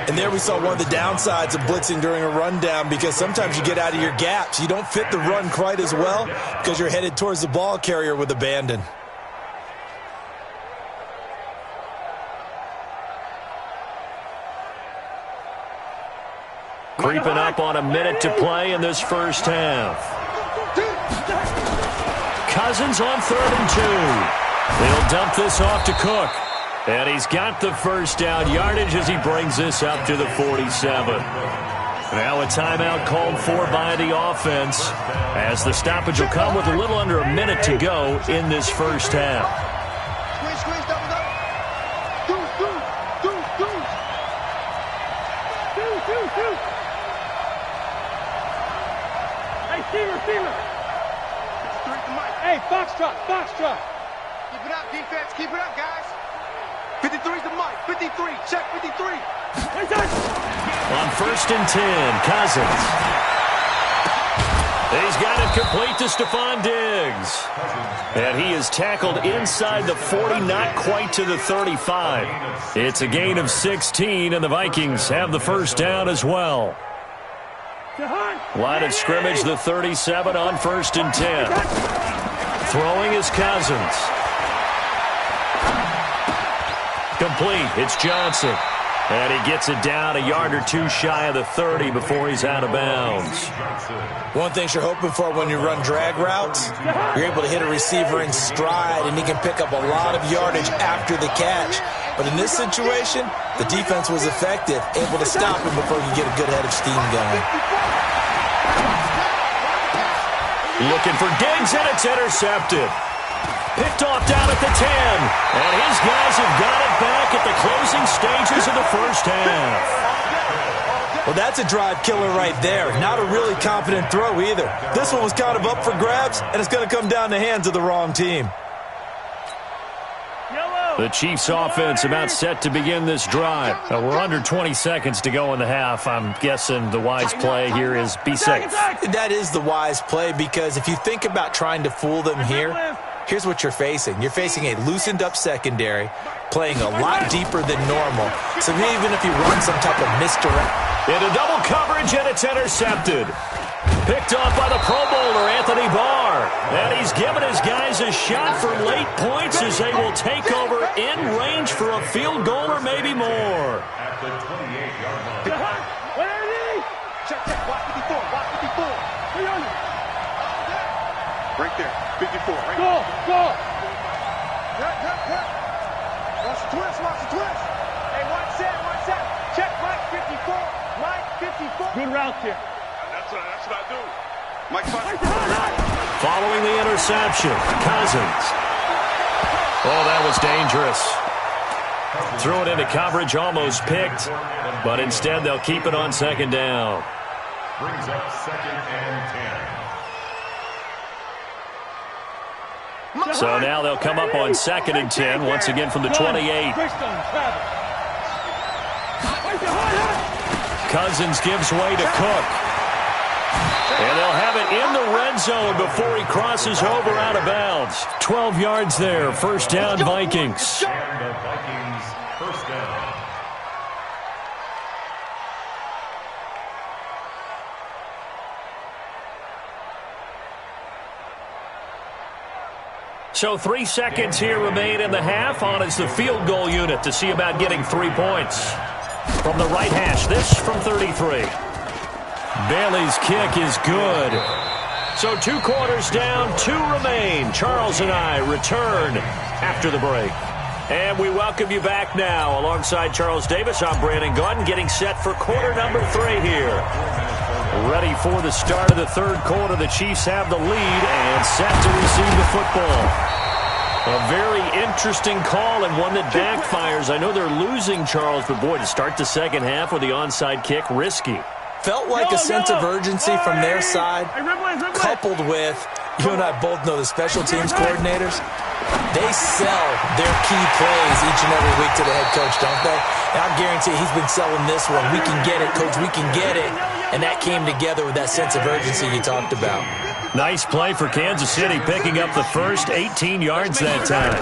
And there we saw one of the downsides of blitzing during a rundown, because sometimes you get out of your gaps. You don't fit the run quite as well because you're headed towards the ball carrier with abandon. Creeping up on a minute to play in this first half. Cousins on 3rd and 2. They'll dump this off to Cook. And he's got the first down yardage as he brings this up to the 47. Now a timeout called for by the offense, as the stoppage will come with a little under a minute to go in this first half. Receiver. Hey, Foxtrot. Keep it up, defense. Keep it up, guys. 53's the mic. 53. Check 53. On 1st and 10, Cousins. He's got it complete to Stephon Diggs. And he is tackled inside the 40, not quite to the 35. It's a gain of 16, and the Vikings have the first down as well. Line of scrimmage, the 37 on 1st and 10. Throwing is Cousins. Complete. It's Johnson. And he gets it down a yard or two shy of the 30 before he's out of bounds. One thing you're hoping for when you run drag routes, you're able to hit a receiver in stride, and he can pick up a lot of yardage after the catch. But in this situation, the defense was effective, able to stop him before he could get a good head of steam going. Looking for Diggs, and it's intercepted. Picked off down at the 10. And his guys have got it back at the closing stages of the first half. Well, that's a drive killer right there. Not a really confident throw either. This one was kind of up for grabs, and it's going to come down the hands of the wrong team. The Chiefs offense about set to begin this drive. We're under 20 seconds to go in the half. I'm guessing the wise play here is be safe. That is the wise play, because if you think about trying to fool them here, here's what you're facing. You're facing a loosened up secondary, playing a lot deeper than normal. So even if you run some type of misdirect. Into double coverage, and it's intercepted. Picked off by the Pro Bowler, Anthony Barr. And he's given his guys a shot for late points as they will take over in range for a field goal or maybe more. At the 28-yard line. Check. Watch 54. Watch 54. Right there. 54. Right Go. Watch the twist. Hey, watch that. Check Mike 54. Mike 54. Good route here. That's what I do. Mike, Following the interception, Cousins. Oh, that was dangerous. Threw it into coverage, almost picked, but instead they'll keep it on 2nd down. brings up 2nd and 10. So now they'll come up on 2nd and 10, once again from the 28. Cousins gives way to Cook. And they'll have it in the red zone before he crosses over out of bounds. 12 yards there, first down Vikings. And the Vikings first down. So 3 seconds here remain in the half. On is the field goal unit to see about getting 3 points. From the right hash, this from 33. Bailey's kick is good. So 2 quarters down, 2 remain. Charles and I return after the break. And we welcome you back now. Alongside Charles Davis, I'm Brandon Gunn, getting set for quarter number 3 here. Ready for the start of the third quarter. The Chiefs have the lead and set to receive the football. A very interesting call and one that backfires. I know they're losing, Charles, but boy, to start the second half with the onside kick, risky. Felt like a sense of urgency from their side, coupled with, you and I both know the special teams coordinators, they sell their key plays each and every week to the head coach, don't they? And I guarantee he's been selling this one. We can get it, coach, we can get it. And that came together with that sense of urgency you talked about. Nice play for Kansas City, picking up the first 18 yards that time.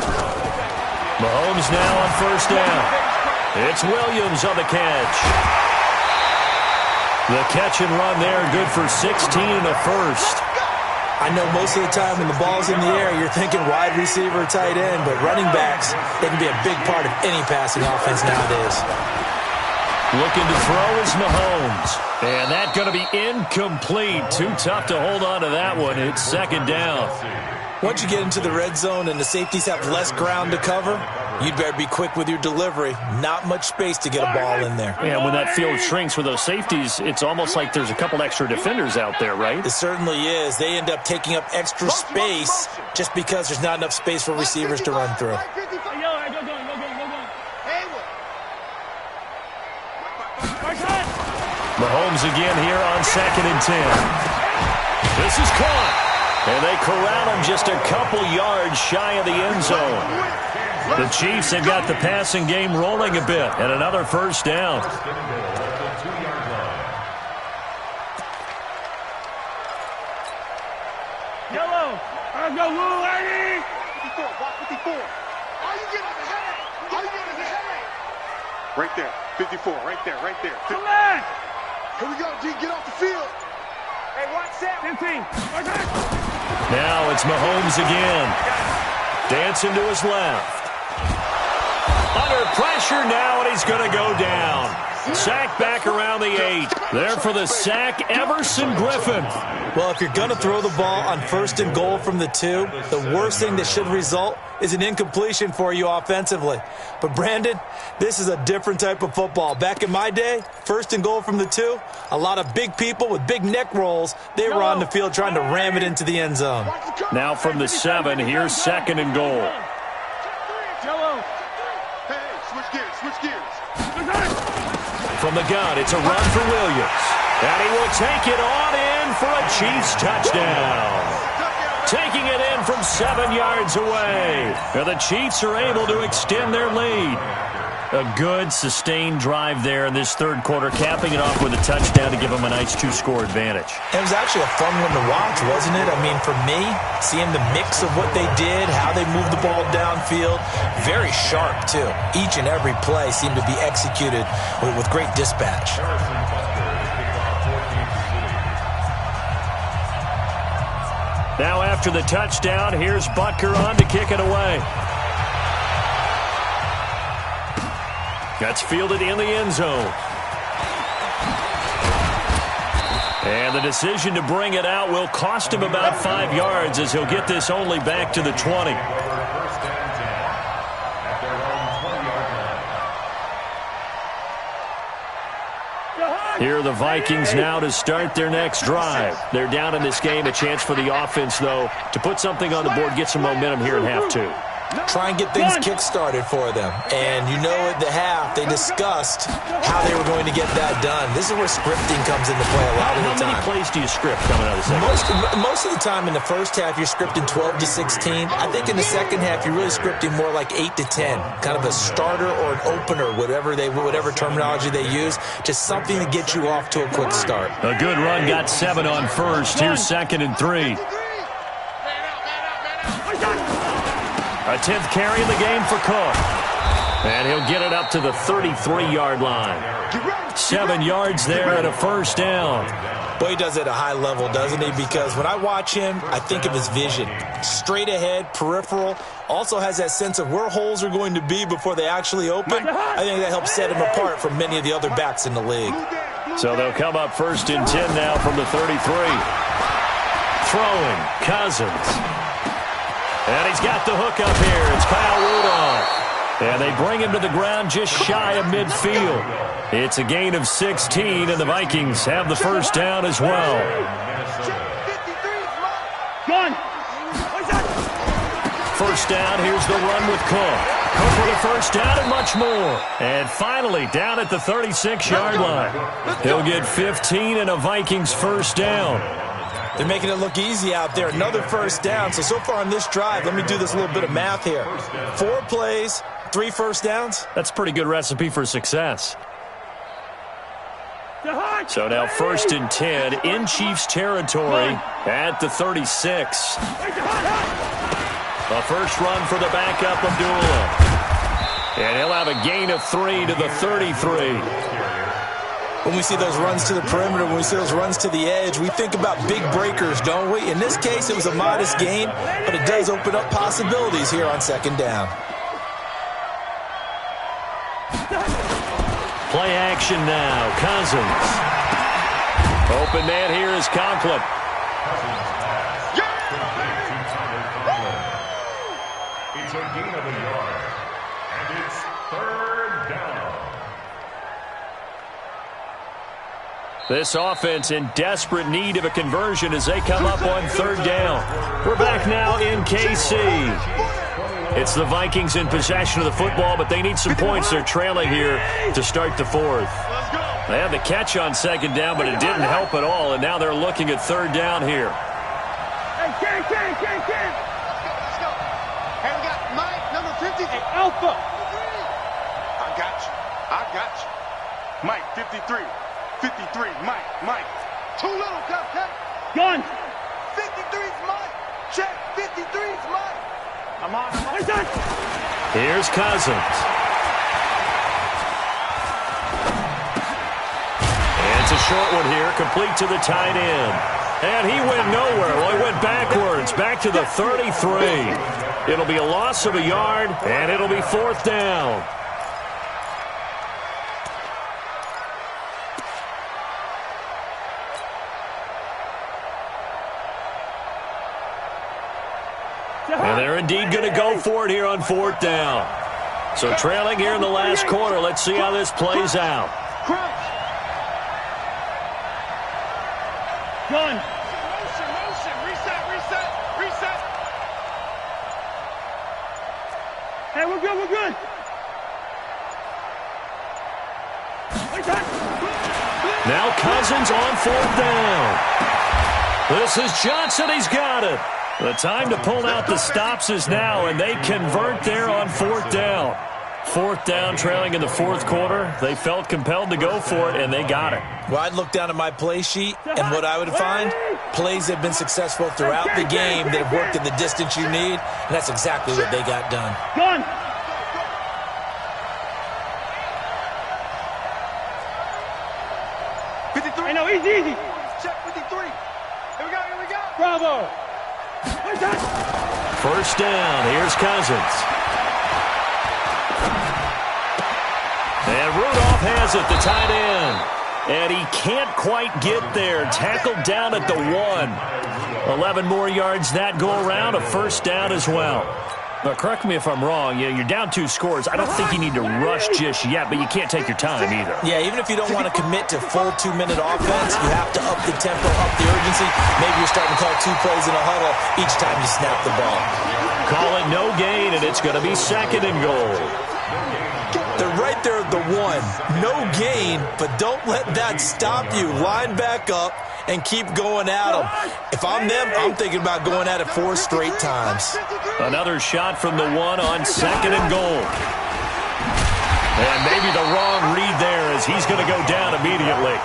Mahomes now on first down. It's Williams on the catch. The catch and run there, good for 16 and a first. I know most of the time when the ball's in the air, you're thinking wide receiver, tight end, but running backs, they can be a big part of any passing offense nowadays. Looking to throw is Mahomes. And that's going to be incomplete. Too tough to hold on to that one. It's second down. Once you get into the red zone and the safeties have less ground to cover, you'd better be quick with your delivery. Not much space to get a ball in there. And when that field shrinks with those safeties, it's almost like there's a couple extra defenders out there, right? It certainly is. They end up taking up extra space just because there's not enough space for receivers to run through. Mahomes again here on 2nd and 10. This is caught. And they corral him just a couple yards shy of the end zone. The Chiefs have got the passing game rolling a bit. And another first down. Yellow. Let's go, Lou, lady. 54, box 54. All you get is a headache. All you get is a headache. Right there. 54, right there, right there. Come on. Here we go, G. Get off the field. Hey, watch that. 15. Now it's Mahomes again. Dancing to his left. Under pressure now, and he's going to go down. Sack back around the 8. There for the sack, Everson Griffin. Well, if you're going to throw the ball on 1st and goal from the 2, the worst thing that should result is an incompletion for you offensively. But, Brandon, this is a different type of football. Back in my day, 1st and goal from the 2, a lot of big people with big neck rolls, they were on the field trying to ram it into the end zone. Now from the 7, here's 2nd and goal. Hey, switch gears, switch gears. From the gun, it's a run for Williams. And he will take it on in for a Chiefs touchdown. Taking it in from 7 yards away. And the Chiefs are able to extend their lead. A good, sustained drive there in this third quarter, capping it off with a touchdown to give them a nice 2-score advantage. It was actually a fun one to watch, wasn't it? I mean, for me, seeing the mix of what they did, how they moved the ball downfield, very sharp, too. Each and every play seemed to be executed with great dispatch. Now after the touchdown, here's Butker on to kick it away. That's fielded in the end zone. And the decision to bring it out will cost him about 5 yards as he'll get this only back to the 20. Here are the Vikings now to start their next drive. They're down in this game. A chance for the offense, though, to put something on the board, get some momentum here in half 2. try and get things kick-started for them. And you know at the half, they discussed how they were going to get that done. This is where scripting comes into play a lot of the time. How many plays do you script coming out of the second? Most of the time in the first half, you're scripting 12 to 16. I think in the second half, you're really scripting more like 8 to 10. Kind of a starter or an opener, whatever terminology they use. Just something to get you off to a quick start. A good run got 7 on first. Here's 2nd and 3. A 10th carry in the game for Cook. And he'll get it up to the 33-yard line. 7 yards there and a first down. Boy, he does it at a high level, doesn't he? Because when I watch him, I think of his vision. Straight ahead, peripheral. Also has that sense of where holes are going to be before they actually open. I think that helps set him apart from many of the other backs in the league. So they'll come up 1st and 10 now from the 33. Throwing, Cousins. And he's got the hook up here. It's Kyle Rudolph. And they bring him to the ground just shy of midfield. It's a gain of 16, and the Vikings have the first down as well. First down, here's the run with Cook. Cook with a first down and much more. And finally, down at the 36-yard line. He'll get 15 and a Vikings first down. They're making it look easy out there. Another first down. So far on this drive, let me do this little bit of math here. 4 plays, 3 first downs. That's a pretty good recipe for success. So now 1st and 10 in Chiefs territory at the 36. A first run for the backup, Abdullah. And he'll have a gain of 3 to the 33. When we see those runs to the perimeter, when we see those runs to the edge, we think about big breakers, don't we? In this case, it was a modest gain, but it does open up possibilities here on 2nd down. Play action now. Cousins. Open man here is Conklin. It's a gain of a yard, and it's 3rd down. This offense in desperate need of a conversion as they come up on 3rd down. We're back now in KC. It's the Vikings in possession of the football, but they need some points. They're trailing here to start the 4th. They had the catch on 2nd down, but it didn't help at all, and now they're looking at 3rd down here. Hey, Ken. Let's go. Hey, we got Mike, number 50. Hey, Alpha. I got you. Mike, 53. 53, Mike. Too little, Cupcake. Gun. 53's Mike. Check, 53's Mike. I'm on. Here's Cousins. And it's a short one here, complete to the tight end. And he went nowhere. Well, he went backwards, back to the 33. It'll be a loss of a yard, and it'll be 4th down. And they're indeed going to go for it here on 4th down. So trailing here in the last quarter. Let's see how this plays out. Gun. Motion. Reset. Hey, we're good. Now Cousins on 4th down. This is Johnson. He's got it. The time to pull out the stops is now, and they convert there on 4th down. 4th down, trailing in the 4th quarter. They felt compelled to go for it, and they got it. Well, I'd look down at my play sheet, and what I would find, plays have been successful throughout the game that have worked in the distance you need, and that's exactly what they got done. Gun. I know, easy. Check 53. Here we go. Bravo. First down. Here's Cousins. And Rudolph has it, the tight end. And he can't quite get there. Tackled down at the 1. 11 more yards that go around. A first down as well. But correct me if I'm wrong, you're down 2 scores. I don't think you need to rush just yet, but you can't take your time either. Yeah, even if you don't want to commit to full 2-minute offense, you have to up the tempo, up the urgency. Maybe you're starting to call 2 plays in a huddle each time you snap the ball. Call it no gain, and it's going to be 2nd and goal. They're right there at the 1. No gain, but don't let that stop you. Line back up and keep going at them. If I'm them, I'm thinking about going at it 4 straight times. Another shot from the 1 on 2nd and goal. And maybe the wrong read there as he's going to go down immediately.